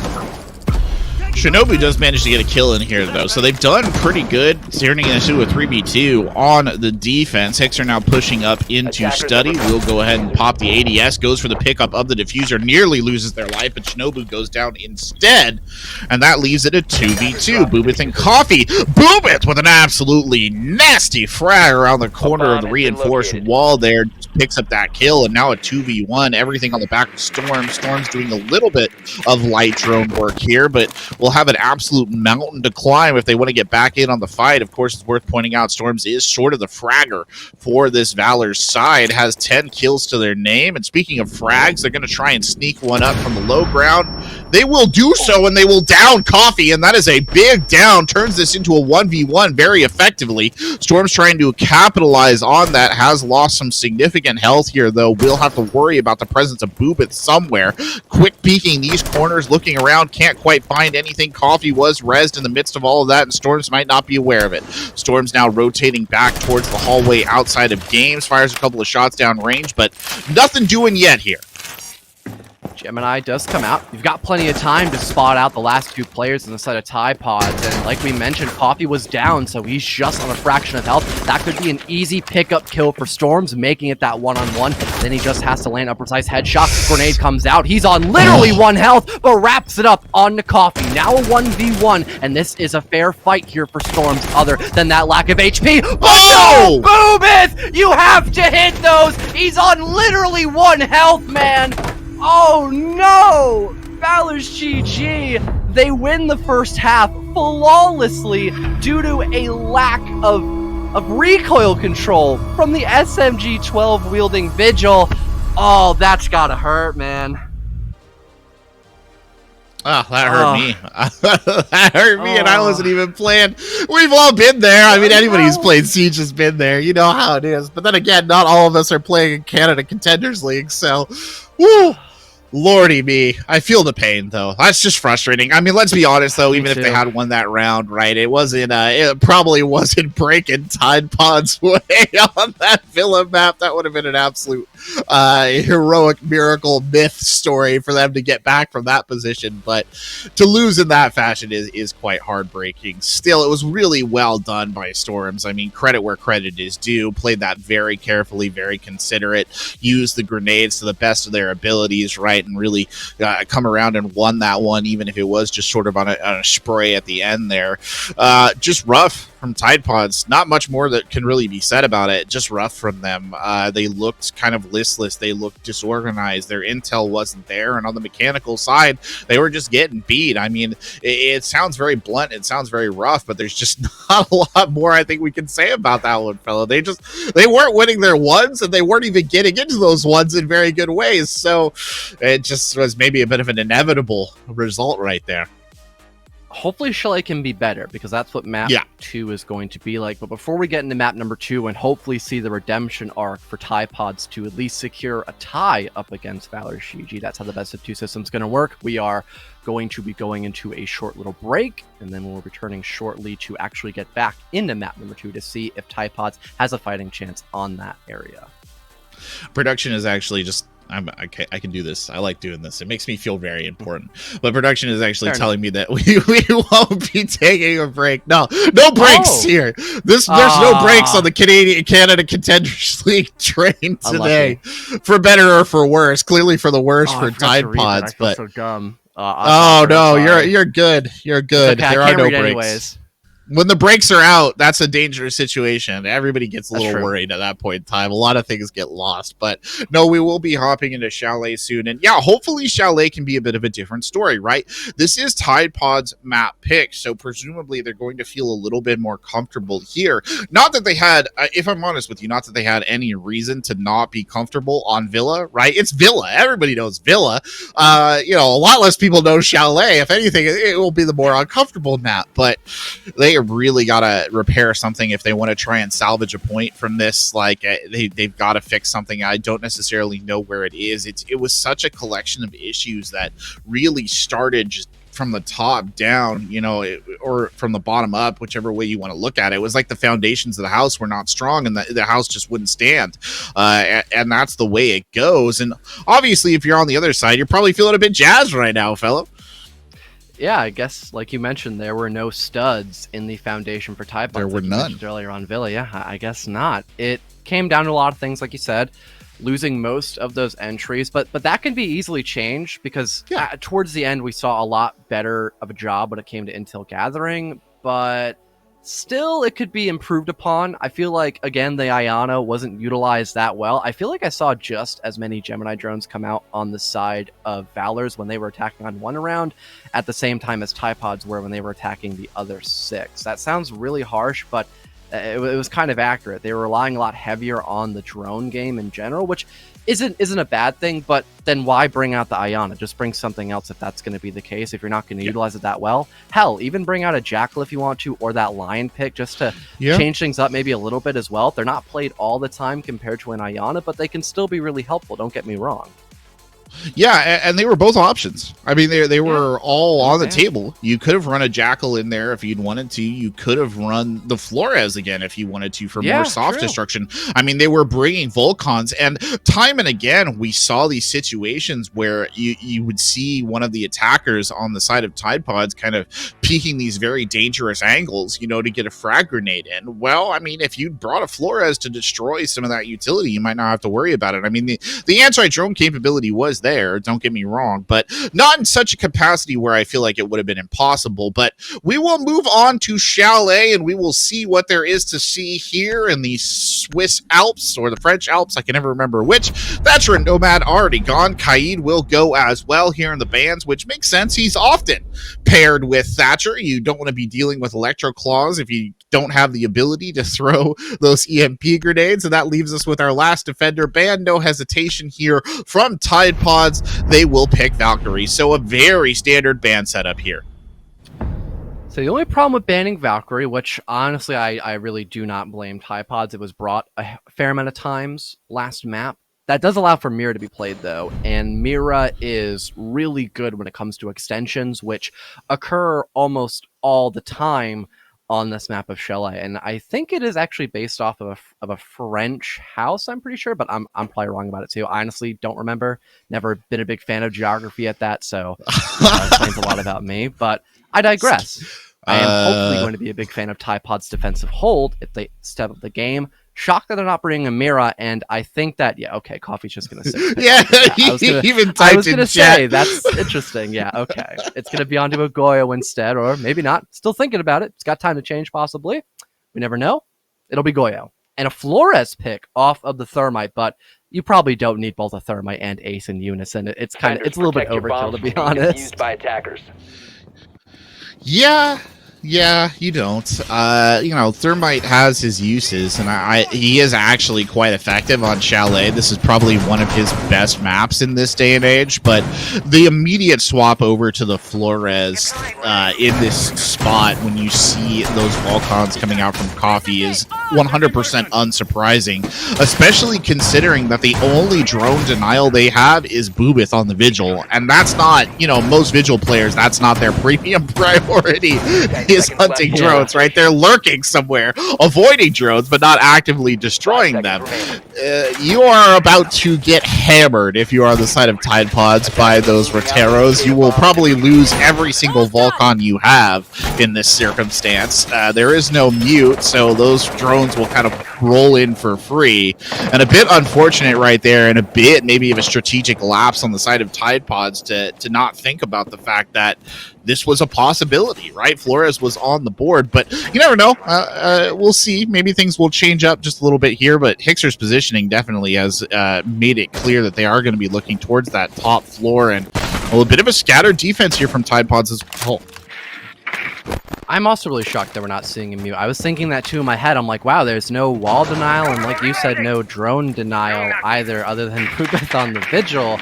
[SPEAKER 2] Shinobu does manage to get a kill in here, though, so they've done pretty good turning into a 3v2 on the defense. Hixer now pushing up into Study. We'll go ahead and pop the ADS, goes for the pickup of the diffuser, nearly loses their life, but Shinobu goes down instead, and that leaves it a 2v2. Boobith and Coffee. Boobith with an absolutely nasty frag around the corner of the reinforced wall there, just picks up that kill, and now a 2v1. Everything on the back of Storm. Storm's doing a little bit of light drone work here, but will have an absolute mountain to climb if they want to get back in on the fight. Of course, it's worth pointing out Storms is sort of the fragger for this Valor's side, has 10 kills to their name, and speaking of frags, they're going to try and sneak one up from the low ground. They will do so, and they will down Coffee, and that is a big down, turns this into a 1v1 very effectively. Storm's trying to capitalize on that, has lost some significant health here, though. We'll have to worry about the presence of Boobith somewhere. Quick peeking these corners, looking around, can't quite find anything. Coffee was rezzed in the midst of all of that, and Storms might not be aware of it. Storms now rotating back towards the hallway outside of Games, fires a couple of shots down range, but nothing doing yet here.
[SPEAKER 1] Gemini does come out. You've got plenty of time to spot out the last 2 players in the set of Tide Pods, and like we mentioned, Coffee was down, so he's just on a fraction of health. That could be an easy pickup kill for Storms, making it that 1-on-1. Then he just has to land a precise headshot. Grenade comes out. He's on literally 1 health, but wraps it up onto Coffee. Now a 1v1, and this is a fair fight here for Storms, other than that lack of HP. But no! Boobith! You have to hit those! He's on literally 1 health, man! Oh no! ValorsGG, they win the first half flawlessly due to a lack of recoil control from the SMG-12 wielding Vigil. Oh, that's gotta hurt, man.
[SPEAKER 2] Oh, that hurt me. That hurt me, and I wasn't even playing. We've all been there. I mean, anybody who's played Siege has been there. You know how it is. But then again, not all of us are playing in Canada Contenders League, so woo. Lordy me. I feel the pain, though. That's just frustrating. I mean, let's be honest, though, even if they had won that round, right, it probably wasn't breaking Tide Pod's way on that Villa map. That would have been an absolute heroic miracle myth story for them to get back from that position. But to lose in that fashion is quite heartbreaking. Still, it was really well done by Storms. I mean, credit where credit is due. Played that very carefully, very considerate. Used the grenades to the best of their abilities, right? And really come around and won that one, even if it was just sort of on a spray at the end there. Just rough from Tide Pods. Not much more that can really be said about it. Just rough from them. They looked kind of listless. They looked disorganized. Their intel wasn't there. And on the mechanical side, they were just getting beat. I mean, it sounds very blunt. It sounds very rough, but there's just not a lot more I think we can say about that one, fella. They weren't winning their ones, and they weren't even getting into those ones in very good ways. So it just was maybe a bit of an inevitable result right there.
[SPEAKER 1] Hopefully Chalet can be better, because that's what map 2 is going to be like. But before we get into map number 2 and hopefully see the redemption arc for Tide Pods to at least secure a tie up against ValorsGG, that's how the best of 2 system is going to work. We are going to be going into a short little break, and then we'll be returning shortly to actually get back into map number 2 to see if Tide Pods has a fighting chance on that area.
[SPEAKER 2] Production is actually just I can do this. I like doing this. It makes me feel very important. But production is actually telling me that we won't be taking a break. No breaks here. There's no breaks on the Canada Contenders League train today. For better or for worse. Clearly for the worse for Tide Pods. But so dumb. No, you're good. You're good.
[SPEAKER 1] Okay,
[SPEAKER 2] there are no breaks.
[SPEAKER 1] Anyways.
[SPEAKER 2] When the brakes are out, that's a dangerous situation. Everybody gets a little worried at that point in time. A lot of things get lost. But no, we will be hopping into Chalet soon. And yeah, hopefully Chalet can be a bit of a different story, right? This is Tide Pod's map pick, so presumably they're going to feel a little bit more comfortable here. Not that they had, if I'm honest with you, not that they had any reason to not be comfortable on Villa, right? It's Villa. Everybody knows Villa. A lot less people know Chalet. If anything, it will be the more uncomfortable map. But they really got to repair something if they want to try and salvage a point from this. Like they've got to fix something. I don't necessarily know where it is. It was such a collection of issues that really started just from the top down, or from the bottom up, whichever way you want to look at it. It was like the foundations of the house were not strong, and the house just wouldn't stand. And that's the way it goes. And obviously, if you're on the other side, you're probably feeling a bit jazzed right now, fella.
[SPEAKER 1] Yeah, I guess, like you mentioned, there were no studs in the foundation for Tide Pods.
[SPEAKER 2] There were none.
[SPEAKER 1] Earlier on Villa, yeah, I guess not. It came down to a lot of things, like you said, losing most of those entries, but that can be easily changed, because towards the end we saw a lot better of a job when it came to intel gathering, but still it could be improved upon. I feel like, again, the Iana wasn't utilized that well. I feel like I saw just as many Gemini drones come out on the side of Valors when they were attacking on one round at the same time as Tide Pods were when they were attacking the other 6. That sounds really harsh, but it was kind of accurate. They were relying a lot heavier on the drone game in general, which isn't a bad thing, but then why bring out the Iana? Just bring something else if that's going to be the case, if you're not going to utilize it that well. Hell, even bring out a Jackal if you want to, or that Lion pick, just to change things up maybe a little bit as well. They're not played all the time compared to an Iana, but they can still be really helpful, don't get me wrong.
[SPEAKER 2] Yeah, and they were both options. I mean, they were all on the table. You could have run a Jackal in there if you'd wanted to. You could have run the Flores again if you wanted to for more soft destruction. I mean, they were bringing Volcons, and time and again, we saw these situations where you would see one of the attackers on the side of Tide Pods kind of peeking these very dangerous angles, to get a frag grenade in. Well, I mean, if you brought a Flores to destroy some of that utility, you might not have to worry about it. I mean, the anti-drone capability was is there, don't get me wrong, but not in such a capacity where I feel like it would have been impossible. But we will move on to Chalet, and we will see what there is to see here in the Swiss Alps or the French Alps. I can never remember which. Thatcher and Nomad already gone. Kaid will go as well here in the bands, which makes sense. He's often paired with Thatcher. You don't want to be dealing with Electro Claws if you don't have the ability to throw those EMP grenades. And that leaves us with our last defender band. No hesitation here from Tide Pods. They will pick Valkyrie. So a very standard band setup here.
[SPEAKER 1] So the only problem with banning Valkyrie, which honestly I really do not blame Tide Pods, it was brought a fair amount of times last map. That does allow for Mira to be played, though, and Mira is really good when it comes to extensions, which occur almost all the time on this map of Chalet. And I think it is actually based off of a French house, I'm pretty sure, but I'm probably wrong about it, too. I honestly don't remember. Never been a big fan of geography at that, so explains a lot about me, but I digress. I am hopefully going to be a big fan of Tide Pod's defensive hold if they step up the game. Shocked that they're not bringing a Mira, and I think that, yeah, okay, Coffee's just going to say.
[SPEAKER 2] Yeah,
[SPEAKER 1] I was going to say, that's interesting. Yeah, okay. It's going to be onto a Goyo instead, or maybe not. Still thinking about it. It's got time to change, possibly. We never know. It'll be Goyo. And a Flores pick off of the Thermite, but you probably don't need both a Thermite and Ace in unison. It's a little bit overkill, to be honest.
[SPEAKER 3] Used by attackers.
[SPEAKER 2] Yeah, you don't. Thermite has his uses, and he is actually quite effective on Chalet. This is probably one of his best maps in this day and age, but the immediate swap over to the Flores in this spot when you see those Volcons coming out from Coffee is 100% unsurprising, especially considering that the only drone denial they have is Boobith on the Vigil, and that's not, most Vigil players, that's not their premium priority. Is hunting drones, right? They're lurking somewhere, avoiding drones, but not actively destroying them. You are about to get hammered if you are on the side of Tide Pods by those Roteros. You will probably lose every single Volcon you have in this circumstance. There is no mute, so those drones will kind of roll in for free. And a bit unfortunate right there, and a bit maybe of a strategic lapse on the side of Tide Pods to not think about the fact that this was a possibility, right? Flores was on the board, but you never know. We'll see. Maybe things will change up just a little bit here, but Hixer's positioning definitely has made it clear that they are going to be looking towards that top floor, and a little bit of a scattered defense here from Tide Pods as well.
[SPEAKER 1] I'm also really shocked that we're not seeing a mute. I was thinking that too in my head. I'm like, wow, there's no wall denial, and like you said, no drone denial either, other than Poopeth on the Vigil.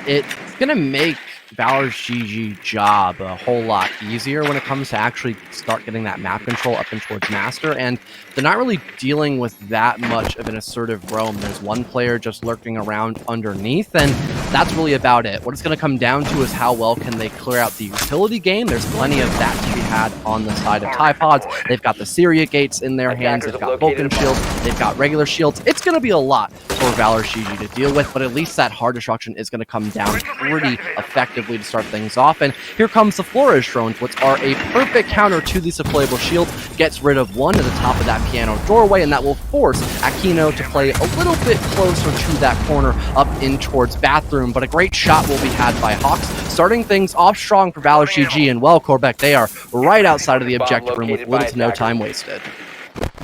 [SPEAKER 1] It's going to make ValorsGG job a whole lot easier when it comes to actually start getting that map control up and towards Master, and they're not really dealing with that much of an assertive roam. There's one player just lurking around underneath, and that's really about it. What it's going to come down to is how well can they clear out the utility game. There's plenty of that to be had on the side of Tide Pods. They've got the Syria gates in their hands, they've got Vulcan shields, they've got regular shields. It's going to be a lot for ValorsGG to deal with, but at least that hard destruction is going to come down pretty effectively to start things off. And here comes the Flores drones, which are a perfect counter to these deployable shields. Gets rid of one at the top of that piano doorway, and that will force Aquino to play a little bit closer to that corner up in towards Bathroom, but a great shot will be had by Hawks, starting things off strong for ValorsGG. And well, Corbeck, they are right outside of the objective room with little to no time wasted.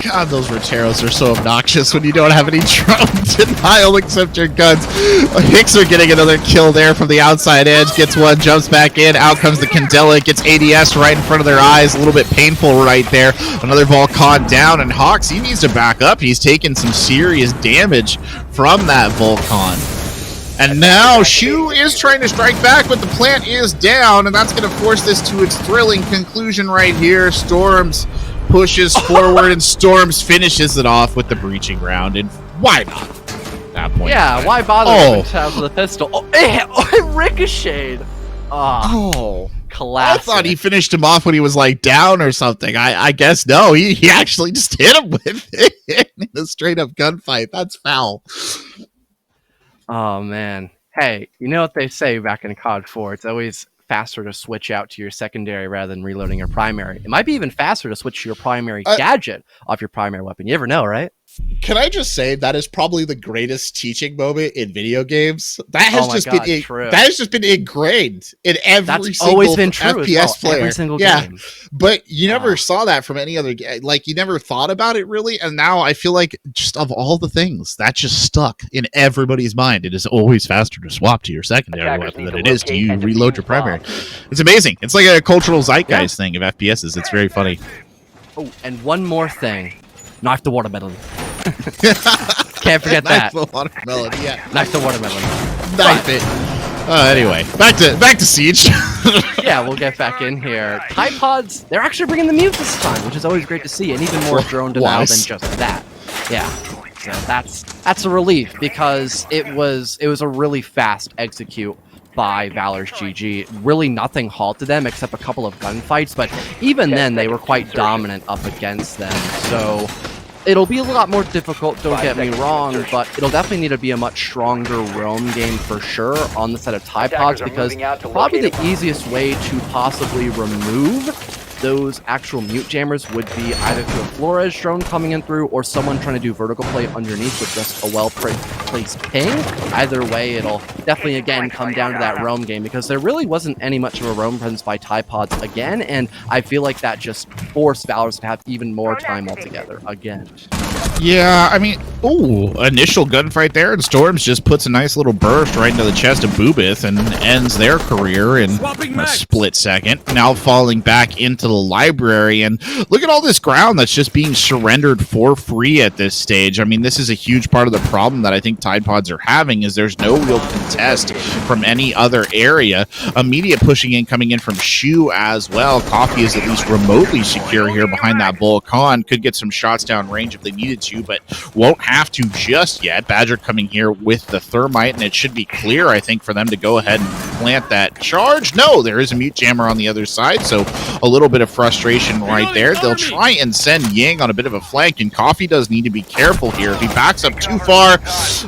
[SPEAKER 2] God, those Roteros are so obnoxious when you don't have any drone denial except your guns. Hixer getting another kill there from the outside edge. Gets one, jumps back in. Out comes the Candela. Gets ADS right in front of their eyes. A little bit painful right there. Another Volcon down. And Hawks, he needs to back up. He's taken some serious damage from that Volcon. And now Shu is trying to strike back, but the plant is down. And that's going to force this to its thrilling conclusion right here. Storms pushes forward, and Storms finishes it off with the breaching round. And why not? At that point.
[SPEAKER 1] Yeah, why bother with the pistol? Oh, it ricocheted.
[SPEAKER 2] Oh,
[SPEAKER 1] classic.
[SPEAKER 2] I thought he finished him off when he was like down or something. I guess no. He actually just hit him with it in a straight up gunfight. That's foul.
[SPEAKER 1] Oh man. Hey, you know what they say back in COD 4? It's always faster to switch out to your secondary rather than reloading your primary. It might be even faster to switch to your primary gadget off your primary weapon. You ever know, right?
[SPEAKER 2] Can I just say that is probably the greatest teaching moment in video games? That has just been ingrained in every single FPS player.
[SPEAKER 1] Every single game.
[SPEAKER 2] But you never saw that from any other game. Like, you never thought about it really, and now I feel like just of all the things that just stuck in everybody's mind, it is always faster to swap to your secondary weapon than it is to you reload your primary. It's amazing. It's like a cultural zeitgeist thing of FPSs. It's very funny.
[SPEAKER 1] Oh, and one more thing. Knife the watermelon. Can't forget that.
[SPEAKER 2] Knife the watermelon, yeah.
[SPEAKER 1] Knife the watermelon.
[SPEAKER 2] Knife it. Anyway, back to Siege.
[SPEAKER 1] Yeah, we'll get back in here. Tide Pods, they're actually bringing the mute this time, which is always great to see, and even more drone denial than just that. Yeah, so that's a relief, because it was a really fast execute by ValorsGG. Really nothing halted them except a couple of gunfights, but even then they were quite dominant up against them. So it'll be a lot more difficult, don't get me wrong, but it'll definitely need to be a much stronger roam game for sure on the side of Tide Pods, because probably the easiest way to possibly remove those actual mute jammers would be either through a Flores drone coming in through, or someone trying to do vertical play underneath with just a well-placed ping. Either way, it'll definitely, again, come down to that roam game, because there really wasn't any much of a roam presence by Tide Pods again, and I feel like that just forced Valors to have even more time altogether again.
[SPEAKER 2] Yeah, I mean, initial gunfight there, and Storms just puts a nice little burst right into the chest of Boobith and ends their career in a split second. Now falling back into the library, and look at all this ground that's just being surrendered for free at this stage. I mean, this is a huge part of the problem that I think Tide Pods are having, is there's no real contest from any other area. Immediate pushing in, coming in from Shu as well. Coffee is at least remotely secure here behind that Volcan. Could get some shots down range if they needed to, but won't have to just yet. Badger coming here with the thermite, and it should be clear, I think, for them to go ahead and plant that charge. No, there is a mute jammer on the other side, so a little bit of frustration right there. They'll try and send Ying on a bit of a flank, and Coffee does need to be careful here. If he backs up too far,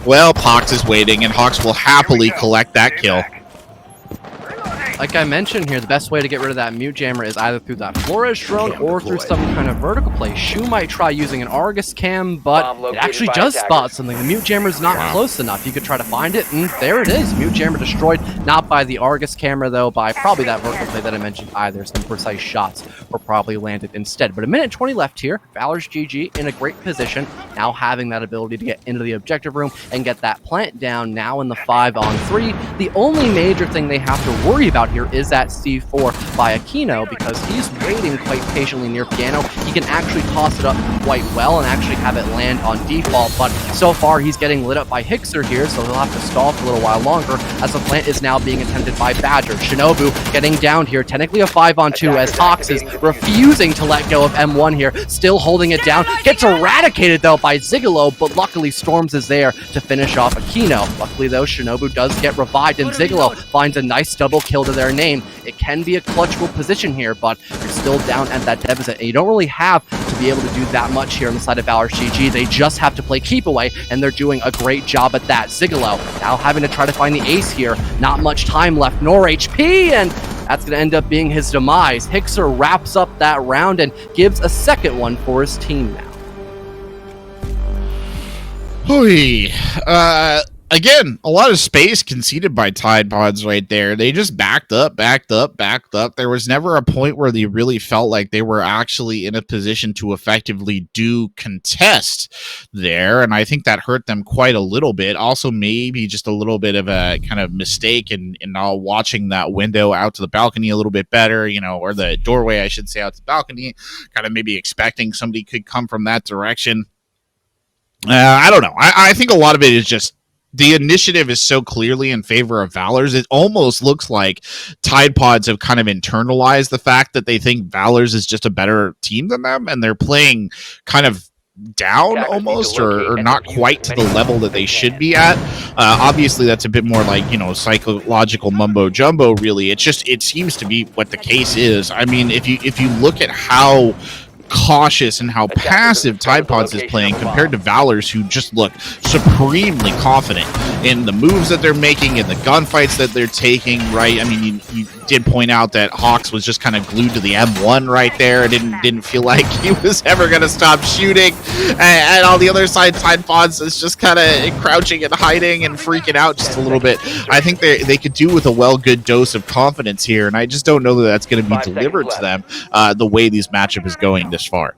[SPEAKER 2] well, Pox is waiting, and Hawks will happily collect that kill.
[SPEAKER 1] Like I mentioned here, the best way to get rid of that mute jammer is either through that Flores drone or through some kind of vertical play. Shu might try using an Argus cam, but it actually does spot something. The mute jammer is not close enough. You could try to find it, and there it is. Mute jammer destroyed, not by the Argus camera, though, by probably that vertical play that I mentioned either. Some precise shots were probably landed instead. But a minute 20 left here. ValorsGG in a great position, now having that ability to get into the objective room and get that plant down now in the 5-on-3. The only major thing they have to worry about here is that C4 by Aquino, because he's waiting quite patiently near Piano. He can actually toss it up quite well and actually have it land on default, but so far he's getting lit up by Hixer here, so he'll have to stall for a little while longer as the plant is now being attempted by Badger. Shinobu getting down here, technically a 5-on-2, as Hawks is refusing to let go of M1 here, still holding it down. Gets eradicated though by Zigalo, but luckily Storms is there to finish off Aquino. Luckily though, Shinobu does get revived, and Zigalo finds a nice double kill to their name. It can be a clutchable position here, but you're still down at that deficit, and you don't really have to be able to do that much here on the side of ValorsGG. They just have to play keep away, and they're doing a great job at that. Zigalo now having to try to find the ace here. Not much time left, nor HP, and that's going to end up being his demise. Hixer wraps up that round and gives a second one for his team now.
[SPEAKER 2] Hooey. Again, a lot of space conceded by Tide Pods right there. They just backed up. There was never a point where they really felt like they were actually in a position to effectively do contest there, and I think that hurt them quite a little bit. Also, maybe just a little bit of a kind of mistake in not watching that window out to the balcony a little bit better, you know, or the doorway, I should say, out to the balcony, kind of maybe expecting somebody could come from that direction. I don't know. I think a lot of it is just the initiative is so clearly in favor of Valors. It almost looks like Tide Pods have kind of internalized the fact that they think Valors is just a better team than them, and they're playing kind of down almost, or not quite to the level that they should be at. Obviously, that's a bit more like, you know, psychological mumbo jumbo, really. It seems to be what the case is. I mean, if you look at how cautious and how passive Tide Pods is playing compared to Valors, who just look supremely confident in the moves that they're making and the gunfights that they're taking, right? I mean, did point out that Hawks was just kind of glued to the M1 right there. Didn't feel like he was ever going to stop shooting. And on the other side, Tide Pods is just kind of crouching and hiding and freaking out just a little bit. I think they could do with a good dose of confidence here, and I just don't know that that's going to be delivered to them the way these matchup is going this far.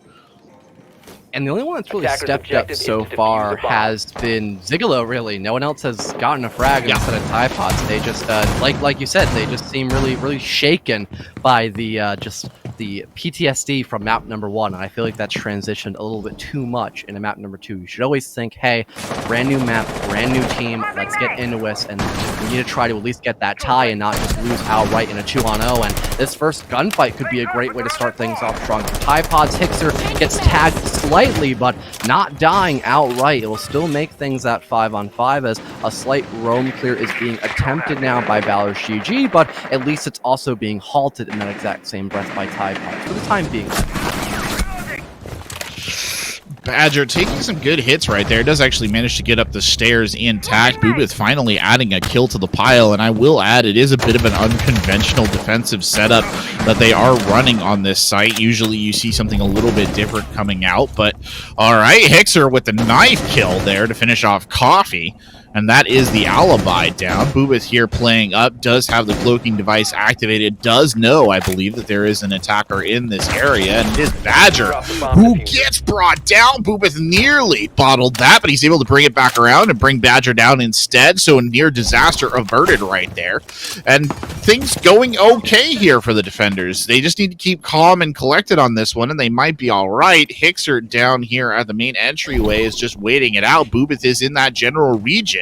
[SPEAKER 1] And the only one that's really stepped up so far has been Zigalo, really. No one else has gotten a frag instead of Tide Pods. They just, like you said, they just seem really shaken by the just the PTSD from map number 1. And I feel like that's transitioned a little bit too much into map number 2. You should always think, hey, brand new map, brand new team, let's get into this, and we need to try to at least get that tie and not just lose outright in a 2-on-0. And this first gunfight could be a great way to start things off strong for Tide Pods. Hixer gets tagged slightly, but not dying outright. It will still make things at 5-on-5 as a slight roam clear is being attempted now by ValorsGG, but at least it's also being halted in that exact same breath by Tide Pods for the time being.
[SPEAKER 2] Badger taking some good hits right there. Does actually manage to get up the stairs intact. Boobith finally adding a kill to the pile, and I will add it is a bit of an unconventional defensive setup that they are running on this site. Usually you see something a little bit different coming out, but all right, Hixer with the knife kill there to finish off Coffee. And that is the alibi down. Boobith here playing up, does have the cloaking device activated, does know, I believe, that there is an attacker in this area, and it is Badger who gets brought down. Boobith nearly bottled that, but he's able to bring it back around and bring Badger down instead, so a near disaster averted right there. And things going okay here for the defenders. They just need to keep calm and collected on this one, and they might be all right. Hixer down here at the main entryway is just waiting it out. Boobith is in that general region.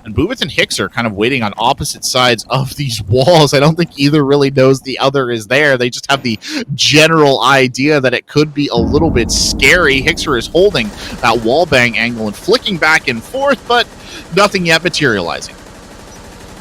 [SPEAKER 2] And Boobith and Hixer are kind of waiting on opposite sides of these walls. I don't think either really knows the other is there. They just have the general idea that it could be a little bit scary. Hixer is holding that wall bang angle and flicking back and forth, but nothing yet materializing.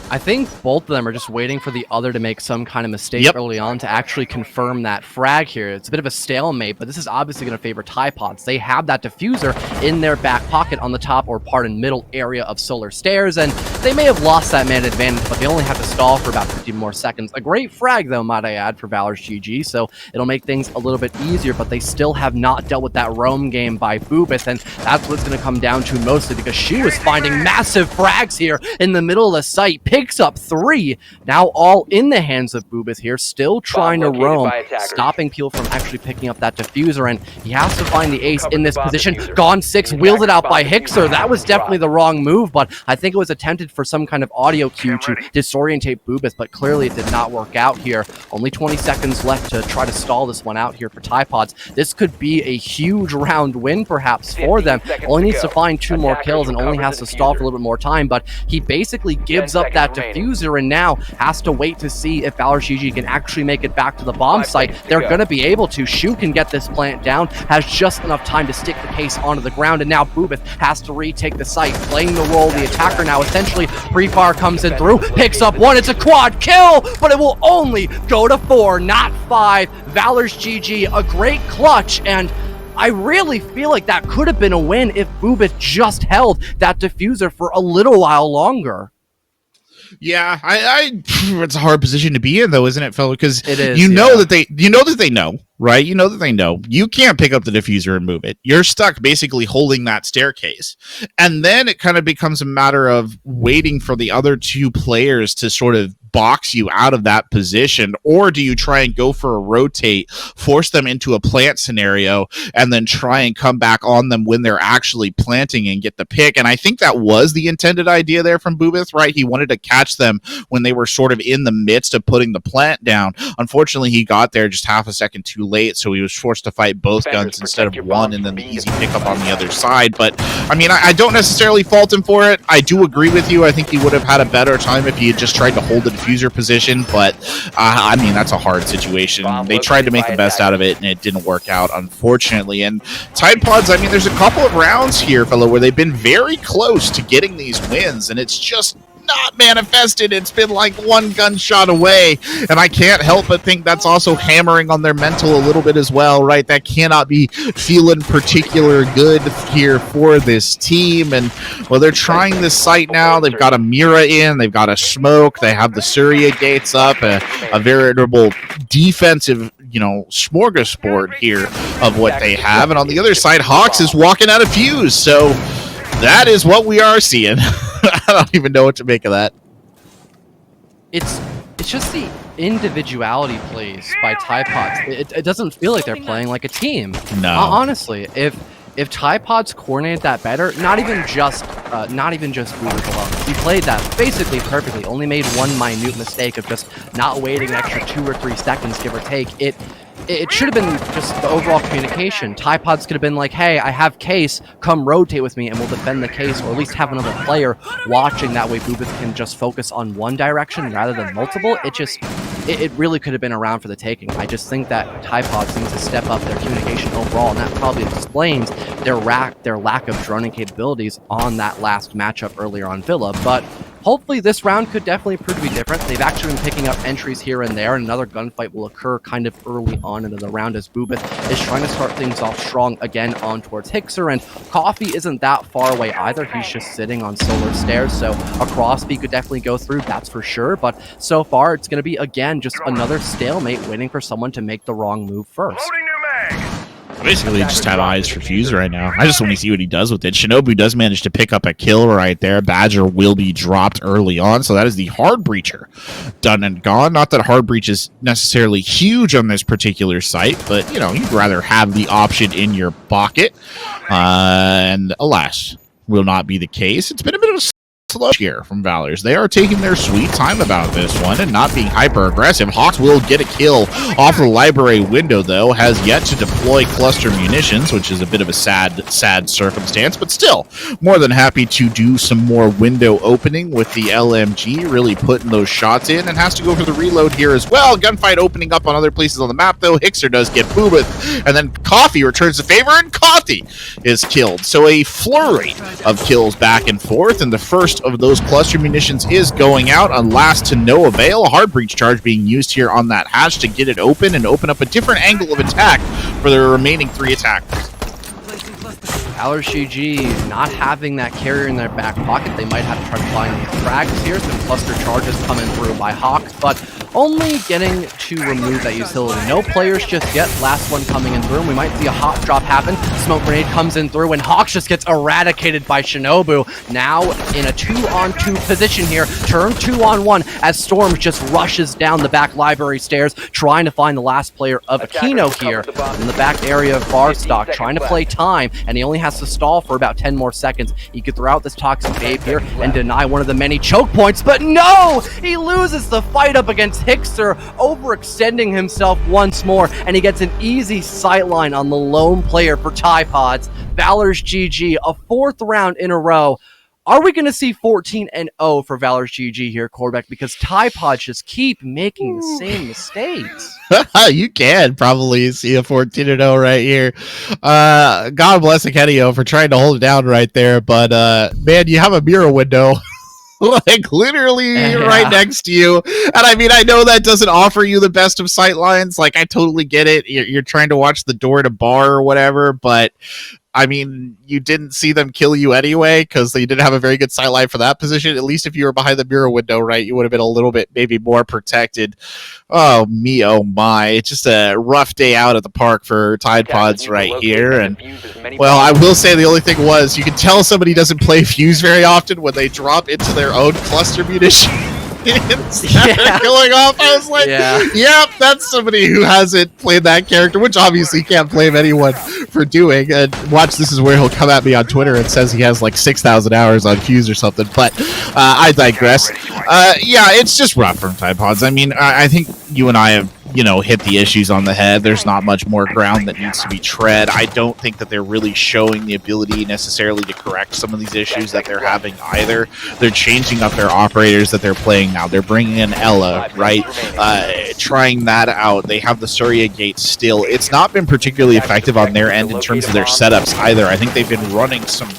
[SPEAKER 1] I think both of them are just waiting for the other to make some kind of mistake early on to actually confirm that frag here. It's a bit of a stalemate, but this is obviously going to favor Tide Pods. They have that diffuser in their back pocket on the top or middle area of Solar Stairs, and they may have lost that man advantage, but they only have to stall for about 15 more seconds. A great frag, though, might I add, for ValorsGG, so it'll make things a little bit easier, but they still have not dealt with that roam game by Boobith, and that's what it's going to come down to mostly, because Shu is finding massive frags here in the middle of the site. Picks up 3, now all in the hands of Boobith here, still trying to roam, stopping people from actually picking up that diffuser, and he has to find the ace in this position. Gone 6, wheeled it out by Hixer. That was definitely the wrong move, but I think it was attempted for some kind of audio cue to disorientate Boobith, but clearly it did not work out here. Only 20 seconds left to try to stall this one out here for Tide Pods. This could be a huge round win perhaps for them. Only needs to find 2 more kills and only has to stall for a little bit more time, but he basically gives up that diffuser and now has to wait to see if ValorsGG can actually make it back to the bomb site. They're going to be able to. Shu can get this plant down, has just enough time to stick the case onto the ground, and now Boobith has to retake the site, playing the role of the attacker now. Essentially, Free Fire comes in through, picks up 1, it's a quad kill, but it will only go to 4, not 5. ValorsGG, a great clutch, and I really feel like that could have been a win if Boobith just held that diffuser for a little while longer.
[SPEAKER 2] Yeah, it's a hard position to be in, though, isn't it, fellow? Because
[SPEAKER 1] it is,
[SPEAKER 2] you know that they know, right? You know that they know. You can't pick up the diffuser and move it. You're stuck basically holding that staircase. And then it kind of becomes a matter of waiting for the other 2 players to sort of box you out of that position, or do you try and go for a rotate, force them into a plant scenario, and then try and come back on them when they're actually planting and get the pick? And I think that was the intended idea there from Boobith, right? He wanted to catch them when they were sort of in the midst of putting the plant down. Unfortunately, he got there just half a second too late, so he was forced to fight both guns instead of one, and then the easy pickup on the other side. But I mean, I don't necessarily fault him for it. I do agree with you. I think he would have had a better time if he had just tried to hold the diffuser position, but I mean, that's a hard situation. They tried to make the best out of it, and it didn't work out, unfortunately. And Tide Pods, I mean, there's a couple of rounds here, fellow, where they've been very close to getting these wins, and it's just not manifested. It's been like one gunshot away, and I can't help but think that's also hammering on their mental a little bit as well, right? That cannot be feeling particular good here for this team. And well, they're trying this site now. They've got a Mira in, they've got a smoke, they have the Surya gates up, a veritable defensive, you know, smorgasbord here of what they have. And on the other side, Hawks is walking out of fuse. So that is what we are seeing. I don't even know what to make of that.
[SPEAKER 1] It's just the individuality plays by Typods. It doesn't feel like they're playing like a team.
[SPEAKER 2] No.
[SPEAKER 1] Honestly, if Typods coordinated that better, not even just Booth alone. He played that basically perfectly. Only made one minute mistake of just not waiting an extra 2 or 3 seconds, give or take. It should have been just the overall communication. Typods could have been like, hey, I have case, come rotate with me and we'll defend the case, or at least have another player watching. That way Bubith can just focus on one direction rather than multiple. It really could have been around for the taking. I just think that Typods needs to step up their communication overall, and that probably explains their lack of droning capabilities on that last matchup earlier on Villa. But hopefully this round could definitely prove to be different. They've actually been picking up entries here and there, and another gunfight will occur kind of early on into the round as Bubith is trying to start things off strong again on towards Hixer, and Coffee isn't that far away either. He's just sitting on solar stairs, so a crossbeat could definitely go through, that's for sure. But so far, it's going to be, again, just another stalemate waiting for someone to make the wrong move first.
[SPEAKER 2] Basically, just have eyes for Fuse right now. I just want to see what he does with it. Shinobu does manage to pick up a kill right there. Badger will be dropped early on, so that is the Hard Breacher done and gone. Not that Hard Breach is necessarily huge on this particular site, but, you know, you'd rather have the option in your pocket. And alas, will not be the case. It's been a bit of a slow here from Valors. They are taking their sweet time about this one and not being hyper aggressive. Hawks will get a kill off the library window, though. Has yet to deploy cluster munitions, which is a bit of a sad circumstance, but still more than happy to do some more window opening with the LMG, really putting those shots in, and has to go for the reload here as well. Gunfight opening up on other places on the map, though. Hixer does get Bubith, and then Coffee returns the favor, and Coffee is killed. So a flurry of kills back and forth, and the first of those cluster munitions is going out, alas to no avail. A Hard Breach charge being used here on that hatch to get it open and open up a different angle of attack for the remaining 3 attackers.
[SPEAKER 1] ValorsGG not having that carrier in their back pocket. They might have to try to find the frags here. Some cluster charges coming through by Hawks, but only getting to remove that utility. No players just yet. Last one coming in through. We might see a hot drop happen. Smoke grenade comes in through, and Hawks just gets eradicated by Shinobu. Now in a 2-on-2 position here. Turn 2-on-1 as Storm just rushes down the back library stairs, trying to find the last player of Aquino here in the back area of Barstock, trying to play time, and he only has to stall for about 10 more seconds. He could throw out this Toxic Babe here and deny one of the many choke points, but no! He loses the fight up against Hixer, overextending himself once more, and he gets an easy sightline on the lone player for Typods. ValorsGG, a 4th round in a row. Are we going to see 14-0 for ValorsGG here, quarterback? Because Typods just keep making the same mistakes.
[SPEAKER 2] You can probably see a 14-0 right here. God bless Akenio for trying to hold it down right there. But, man, you have a mirror window. Like literally right next to you. And I mean, I know that doesn't offer you the best of sight lines. Like, I totally get it. You're trying to watch the door to bar or whatever, but I mean, you didn't see them kill you anyway because they didn't have a very good sight line for that position. At least if you were behind the mirror window, right, you would have been a little bit maybe more protected. Oh me, oh my. It's just a rough day out at the park for Typods right here. And well, I will say the only thing was you can tell somebody doesn't play Fuse very often when they drop into their own cluster munition. Going off, I was like, yep, that's somebody who hasn't played that character, which obviously can't blame anyone for doing. And watch, this is where he'll come at me on Twitter and says he has like 6,000 hours on Fuse or something, but I digress. Yeah, it's just rough from Typods. I mean, I think you and I have, you know, hit the issues on the head. There's not much more ground that needs to be tread. I don't think that they're really showing the ability necessarily to correct some of these issues that they're having either. They're changing up their operators that they're playing now. They're bringing in Ella, right? Trying that out. They have the Surya gate still. It's not been particularly effective on their end in terms of their setups either. I think they've been running some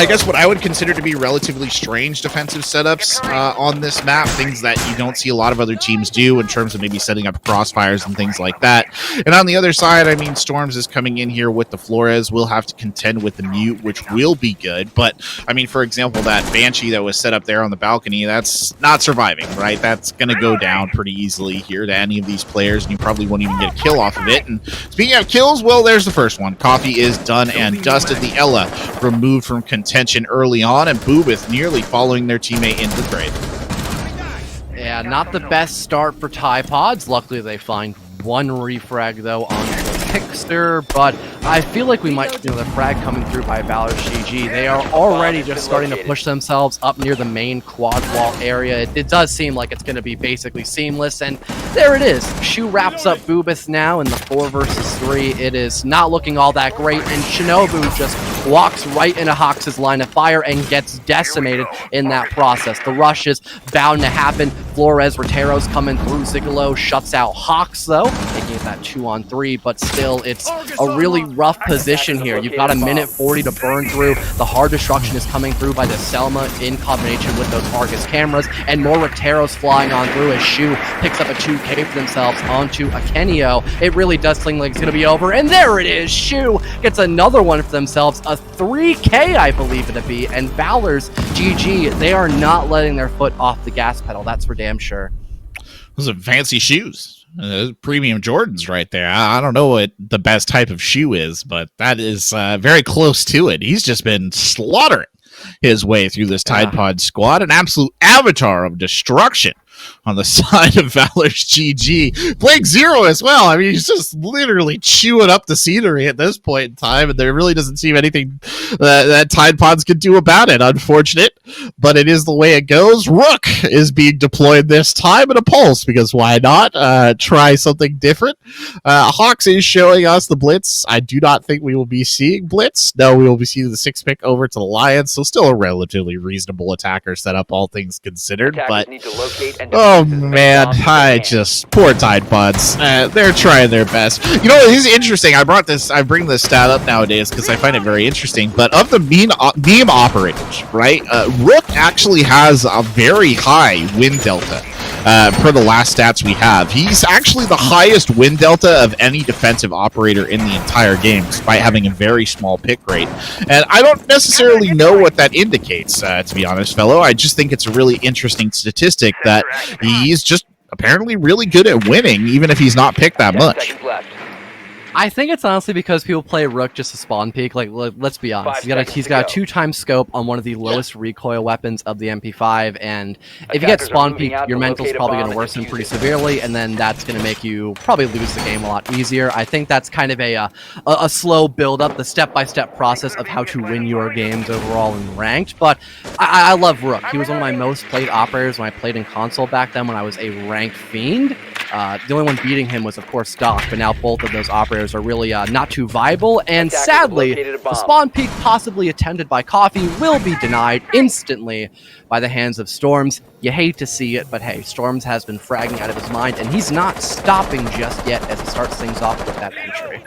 [SPEAKER 2] I guess what I would consider to be relatively strange defensive setups on this map, things that you don't see a lot of other teams do in terms of maybe setting up crossfires and things like that. And on the other side, I mean, Storms is coming in here with the Flores. We'll have to contend with the Mute, which will be good. But, I mean, for example, that Banshee that was set up there on the balcony, that's not surviving, right? That's going to go down pretty easily here to any of these players, and you probably won't even get a kill off of it. And speaking of kills, well, there's the first one. Coffee is done and dusted. The Ella removed from contention early on, and Boobith nearly following their teammate into the grave.
[SPEAKER 1] Yeah, not the best start for Tide Pods. Luckily, they find one refrag, though, on the Hixter, but I feel like we might, the frag coming through by ValorsGG. They are already just starting to push themselves up near the main quad wall area. It does seem like it's going to be basically seamless, and there it is. Shu wraps up Boobith now in the 4 versus 3. It is not looking all that great, and Shinobu just walks right into Hawks' line of fire and gets decimated in that process. The rush is bound to happen. Flores Rotero's coming through. Zigalo shuts out Hawks, though, making it that 2-on-3, but still, it's a really rough position here. You've got a minute 40 to burn through. The hard destruction is coming through by the Selma in combination with those Argus cameras, and more Rotero's flying on through as Shu picks up a 2K for themselves onto Akenio. It really does seem like it's going to be over, and there it is. Shu gets another one for themselves, a 3K, I believe it'll be, and ValorsGG, they are not letting their foot off the gas pedal. That's for damn sure.
[SPEAKER 2] Those are fancy shoes. Premium Jordans right there. I don't know what the best type of shoe is, but that is very close to it. He's just been slaughtering his way through this Tide Pod squad. An absolute avatar of destruction on the side of ValorsGG. Blake Zero as well. I mean, he's just literally chewing up the scenery at this point in time, and there really doesn't seem anything that Tide Pods could do about it. Unfortunate, but it is the way it goes. Rook is being deployed this time in a pulse, because why not? Try something different. Hawks is showing us the Blitz. I do not think we will be seeing Blitz. No, we will be seeing the 6-pick over to the Lions, so still a relatively reasonable attacker setup, all things considered. But oh man, poor Tide Pods. They're trying their best. You know, it is interesting. I bring this stat up nowadays because I find it very interesting. But of the meme operators, right, Rook actually has a very high win delta. Per the last stats we have, he's actually the highest win delta of any defensive operator in the entire game, despite having a very small pick rate. And I don't necessarily know what that indicates, to be honest, fellow. I just think it's a really interesting statistic that he's just apparently really good at winning, even if he's not picked that much.
[SPEAKER 1] I think it's honestly because people play Rook just to spawn peek. Like, let's be honest. He's got a 2-time scope on one of the lowest recoil weapons of the MP5, and if you get spawn peek, your mental's probably going to worsen pretty severely, and then that's going to make you probably lose the game a lot easier. I think that's kind of a slow build-up, the step-by-step process of how to win your games overall in ranked, but I love Rook. He was one of my most played operators when I played in console back then when I was a ranked fiend. The only one beating him was, of course, Doc, but now both of those operators are really not too viable, and sadly, the spawn peek possibly attempted by Coffee will be denied instantly by the hands of Storms. You hate to see it, but hey, Storms has been fragging out of his mind, and he's not stopping just yet as he starts things off with that entry.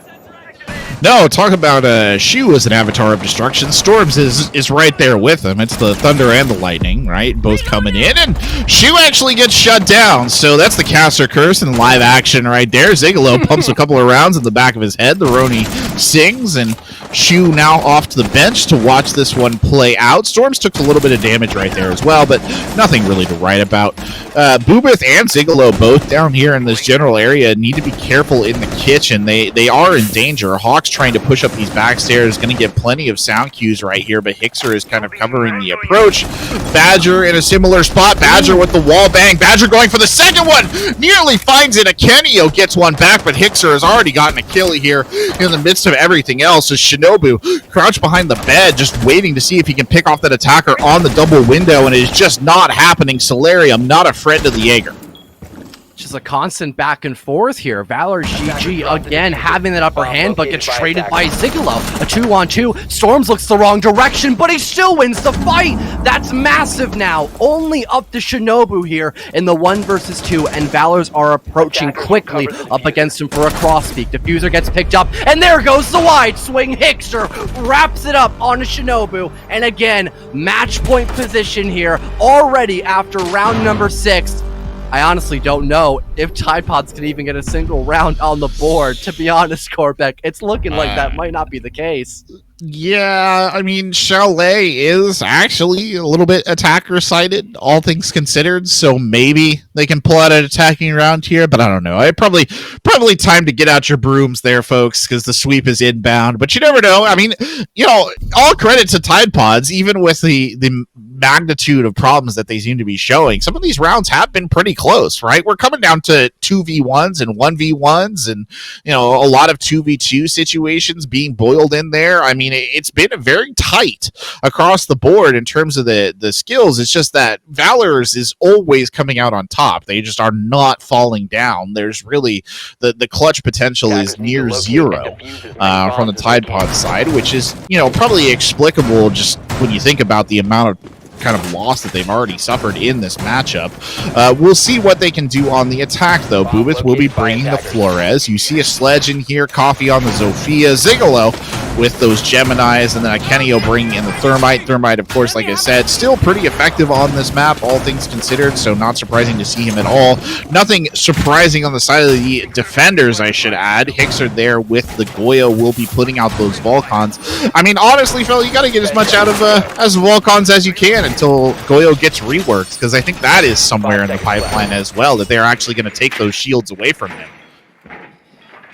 [SPEAKER 2] No, talk about Shu as an avatar of destruction. Storms is right there with him. It's the thunder and the lightning, right? Both coming in, and Shu actually gets shut down. So that's the caster curse in live action right there. Zigalo pumps a couple of rounds in the back of his head. The Roni sings, and Shu now off to the bench to watch this one play out. Storms took a little bit of damage right there as well, but nothing really to write about. Boobith and Zigalo both down here in this general area need to be careful in the kitchen. They are in danger. Hawks trying to push up these back stairs, going to get plenty of sound cues right here, but Hixer is kind of covering the approach. Badger in a similar spot. Badger with the wall bang. Badger going for the second one. Nearly finds it. Akenio gets one back, but Hixer has already gotten a kill here in the midst of everything else. As Shinobu crouched behind the bed, just waiting to see if he can pick off that attacker on the double window, and it is just not happening. Solarium, not a friend of the Jaeger.
[SPEAKER 1] Just a constant back and forth here. ValorsGG again having that upper hand, but gets traded by Zigolo. A 2-on-2. Storms looks the wrong direction, but he still wins the fight. That's massive now. Only up to Shinobu here in the 1 versus 2, and Valors are approaching quickly up against him for a cross-peek. Diffuser gets picked up, and there goes the wide swing. Hixer wraps it up on Shinobu, and again, match point position here already after round number 6. I honestly don't know if Tide Pods can even get a single round on the board, to be honest, Corbeck. It's looking like that might not be the case.
[SPEAKER 2] Yeah, I mean, Chalet is actually a little bit attacker-sided, all things considered, so maybe they can pull out an attacking round here, but I don't know. Probably time to get out your brooms there, folks, because the sweep is inbound, but you never know. I mean, all credit to Tide Pods, even with the magnitude of problems that they seem to be showing. Some of these rounds have been pretty close, right? We're coming down to 2v1s and 1v1s and, a lot of 2v2 situations being boiled in there. I mean, it's been very tight across the board in terms of the skills. It's just that Valors is always coming out on top. They just are not falling down. There's really the clutch potential is near zero from the Tide Pod side, which is, probably explicable just when you think about the amount of kind of loss that they've already suffered in this matchup. We'll see what they can do on the attack, though. Bubith will be bringing the Flores. You see a Sledge in here, Coffee on the Zofia, Zigolo with those Geminis, and then Kenio bringing in the Thermite. Thermite, of course, like I said, still pretty effective on this map, all things considered, so not surprising to see him at all. Nothing surprising on the side of the defenders, I should add. Hixer there with the Goyo will be putting out those Volcons. I mean, honestly, Phil, you got to get as much out of as Volcons as you can until Goyo gets reworked, because I think that is somewhere in the pipeline as well, that they're actually going to take those shields away from him.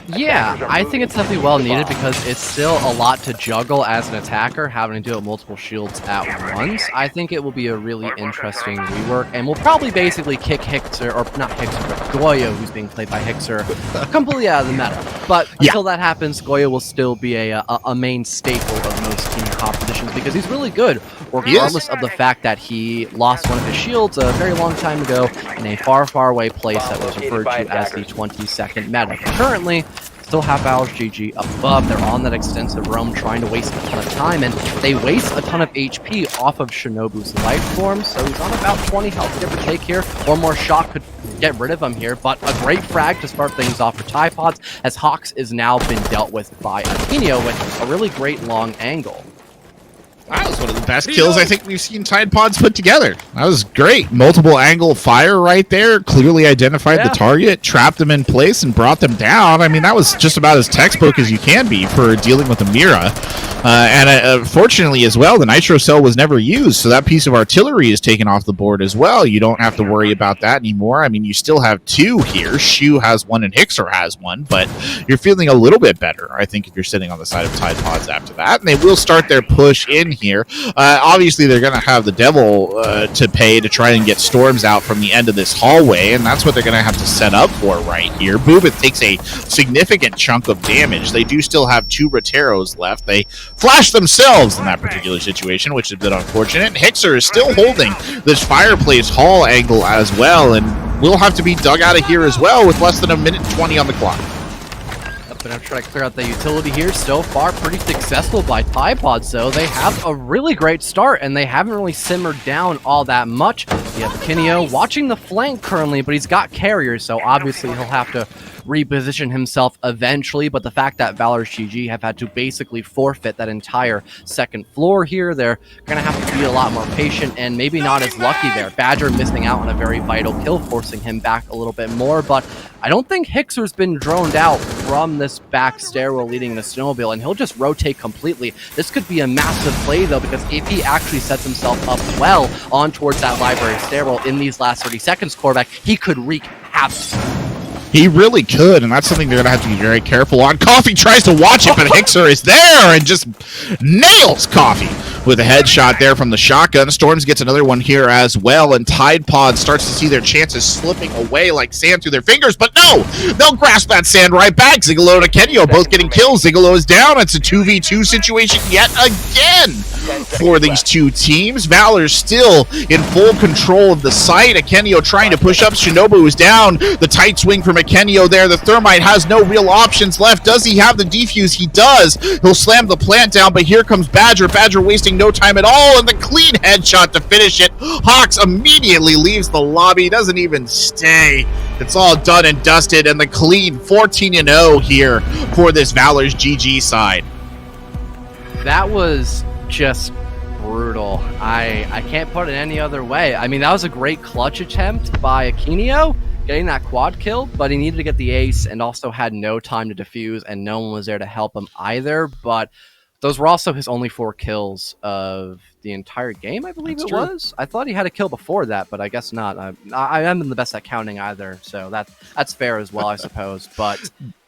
[SPEAKER 1] Yeah, I think it's definitely well needed because it's still a lot to juggle as an attacker, having to do it multiple shields at once. I think it will be a really interesting rework, and we'll probably basically kick Hixer, or not Hixer, but Goyo, who's being played by Hixer, completely out of the meta. But until that happens, Goyo will still be a main staple of most team compositions because he's really good, regardless of the fact that he lost one of his shields a very long time ago in a far, far away place that was referred to as the 22nd meta. Currently, still have ValorsGG above. They're on that extensive roam trying to waste a ton of time, and they waste a ton of HP off of Shinobu's life form, so he's on about 20 health, give or take here. One more shot could get rid of him here, but a great frag to start things off for Tide Pods, as Hawks is now been dealt with by Akenio with a really great long angle.
[SPEAKER 2] That was one of the best kills I think we've seen Tide Pods put together. That was great. Multiple angle fire right there. Clearly identified the target, trapped them in place, and brought them down. I mean, that was just about as textbook as you can be for dealing with a Mira. Fortunately as well, the Nitro Cell was never used, so that piece of artillery is taken off the board as well. You don't have to worry about that anymore. I mean, you still have two here. Shu has one and Hixer has one, but you're feeling a little bit better, I think, if you're sitting on the side of Tide Pods after that. And they will start their push in here. Obviously, they're going to have the Devil to pay to try and get Storms out from the end of this hallway, and that's what they're going to have to set up for right here. Bubith takes a significant chunk of damage. They do still have two Roteros left. They flash themselves in that particular situation, which is a bit unfortunate. Hixer is still holding this Fireplace Hall angle as well, and will have to be dug out of here as well with less than a minute 20 on the clock.
[SPEAKER 1] But I'm trying to clear out the utility here. So far, pretty successful by Tide Pods, though. They have a really great start, and they haven't really simmered down all that much. You have Kineo watching the flank currently, but he's got carriers, so obviously he'll have to reposition himself eventually, but the fact that ValorsGG have had to basically forfeit that entire second floor here, they're going to have to be a lot more patient and maybe not as lucky there. Badger missing out on a very vital kill, forcing him back a little bit more, but I don't think Hixer's been droned out from this back stairwell leading the snowmobile, and he'll just rotate completely. This could be a massive play, though, because if he actually sets himself up well on towards that library stairwell in these last 30 seconds, Corbeck, he could wreak havoc.
[SPEAKER 2] He really could, and that's something they're going to have to be very careful on. Coffee tries to watch it, but Hixer is there and just nails Coffee with a headshot there from the shotgun. Storms gets another one here as well, and Tide Pod starts to see their chances slipping away like sand through their fingers, but no! They'll grasp that sand right back. Zigalo and Akenio both getting kills. Zigalo is down. It's a 2v2 situation yet again for these two teams. Valor's still in full control of the site. Akenio trying to push up. Shinobu is down. The tight swing from Akenio there. The Thermite has no real options left. Does he have the defuse? He does. He'll slam the plant down, but here comes Badger. Badger wasting no time at all, and the clean headshot to finish it. Hawks immediately leaves the lobby, doesn't even stay. It's all done and dusted, and the clean 14-0 here for this ValorsGG side.
[SPEAKER 1] That was just brutal. I can't put it any other way. I mean, that was a great clutch attempt by Akenio, getting that quad kill, but he needed to get the ace and also had no time to defuse, and no one was there to help him either. But those were also his only 4 kills of the entire game, I believe. That's it true. Was. I thought he had a kill before that, but I guess not. I am the best at counting either, so that's fair as well, I suppose. But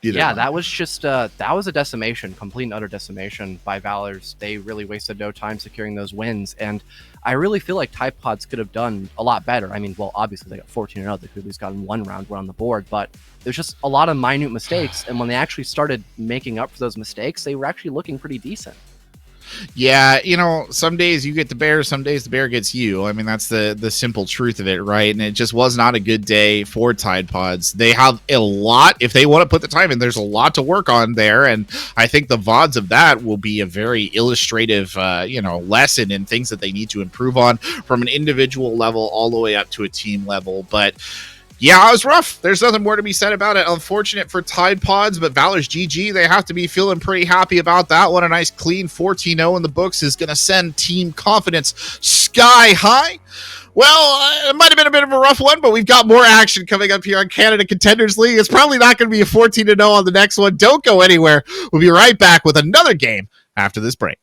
[SPEAKER 1] yeah, that was just that was a decimation, complete and utter decimation by Valors. They really wasted no time securing those wins, and I really feel like Tide Pods could have done a lot better. I mean, well, obviously they got 14-0. They could have at least gotten one round on the board, but there's just a lot of minute mistakes, and when they actually started making up for those mistakes, they were actually looking pretty decent.
[SPEAKER 2] Yeah, you know, some days you get the bear, some days the bear gets you. I mean, that's the simple truth of it, right? And it just was not a good day for Tide Pods. They have a lot, if they want to put the time in, there's a lot to work on there, and I think the VODs of that will be a very illustrative, lesson in things that they need to improve on from an individual level all the way up to a team level. But yeah, it was rough. There's nothing more to be said about it. Unfortunate for Tide Pods, but ValorsGG, they have to be feeling pretty happy about that one. A nice clean 14-0 in the books is going to send team confidence sky high. Well, it might have been a bit of a rough one, but we've got more action coming up here on Canada Contenders League. It's probably not going to be a 14-0 on the next one. Don't go anywhere. We'll be right back with another game after this break.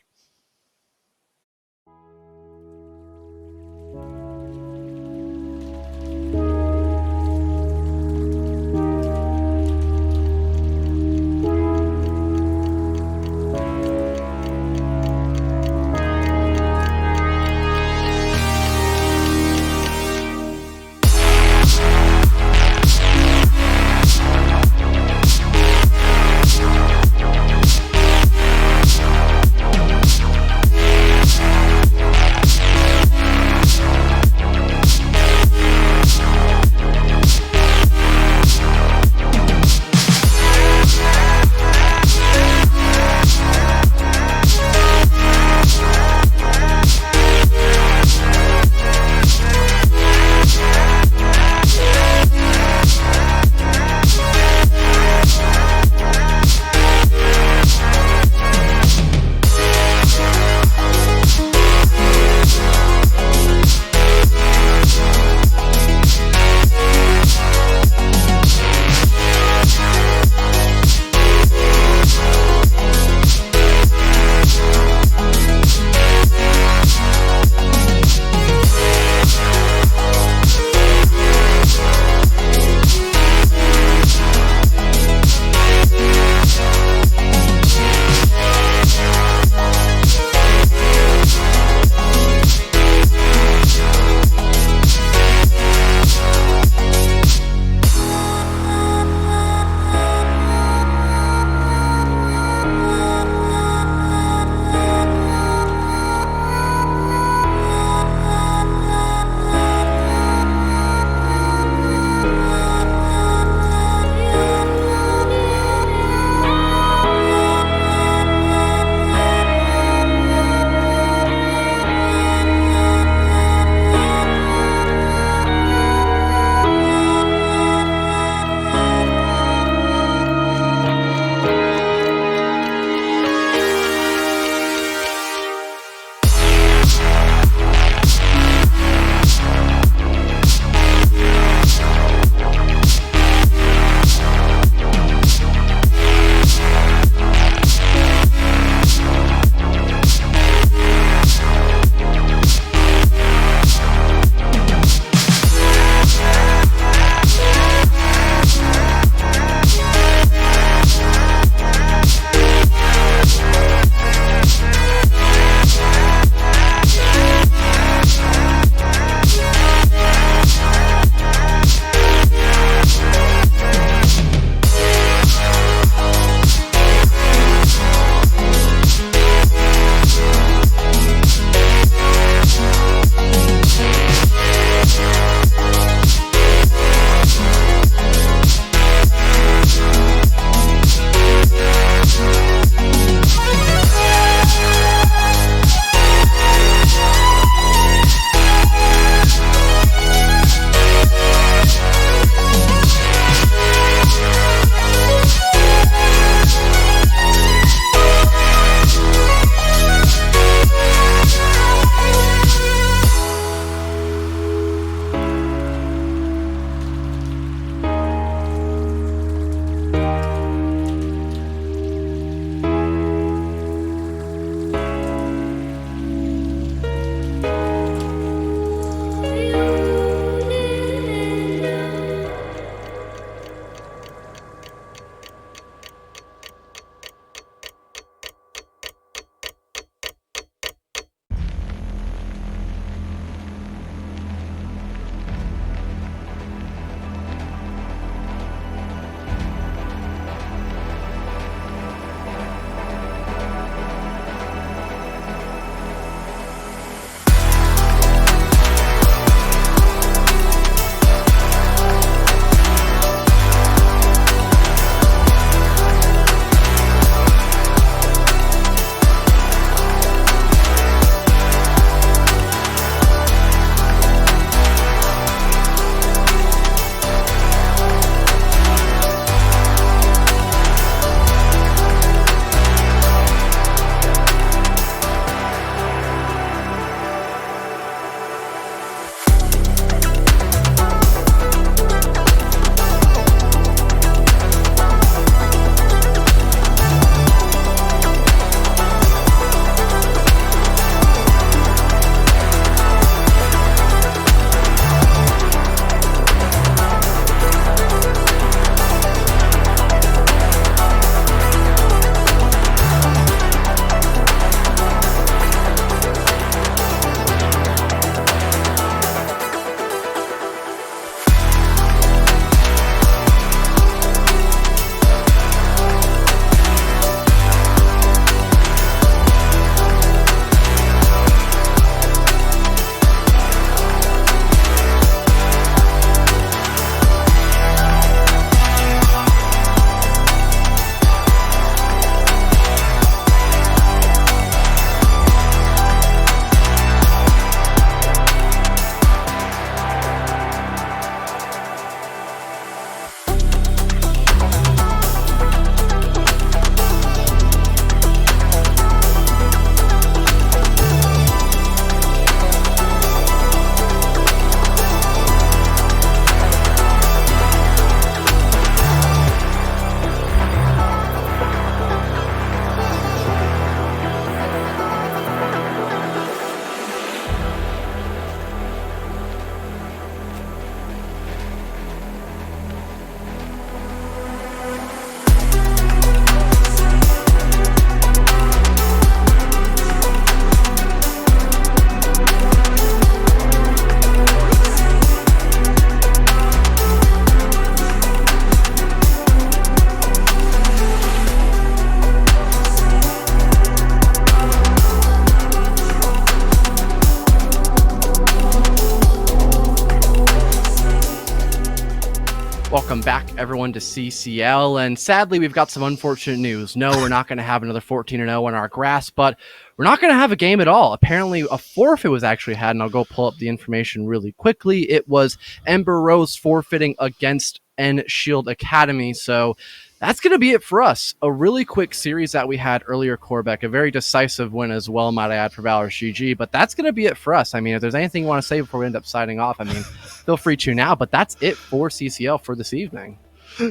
[SPEAKER 1] Welcome back, everyone, to CCL, and sadly, we've got some unfortunate news. No, we're not going to have another 14-0 in our grasp, but we're not going to have a game at all. Apparently, a forfeit was actually had, and I'll go pull up the information really quickly. It was Ember Rose forfeiting against N Shield Academy, so that's going to be it for us. A really quick series that we had earlier, Corbeck, a very decisive win as well, might I add, for ValorsGG, but that's going to be it for us. I mean, if there's anything you want to say before we end up signing off, I mean, feel free to now, but that's it for CCL for this evening.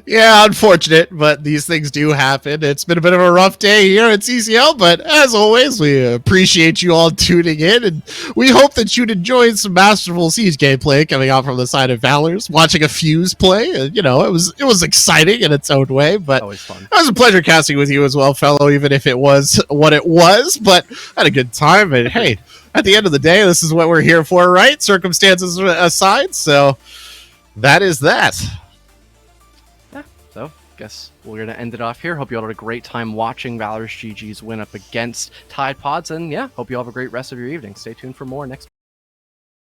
[SPEAKER 2] Yeah, unfortunate, but these things do happen. It's been a bit of a rough day here at CCL, but as always, we appreciate you all tuning in, and we hope that you'd enjoyed some masterful Siege gameplay coming out from the side of Valors, watching a Fuse play. You know, it was exciting in its own way, but
[SPEAKER 1] always fun.
[SPEAKER 2] It was a pleasure casting with you as well, fellow, even if it was what it was, but I had a good time, and hey, at the end of the day, this is what we're here for, right? Circumstances aside, so that is that.
[SPEAKER 1] So, guess we're going to end it off here. Hope you all had a great time watching ValorsGG's win up against Tide Pods. And yeah, hope you all have a great rest of your evening. Stay tuned for more next week.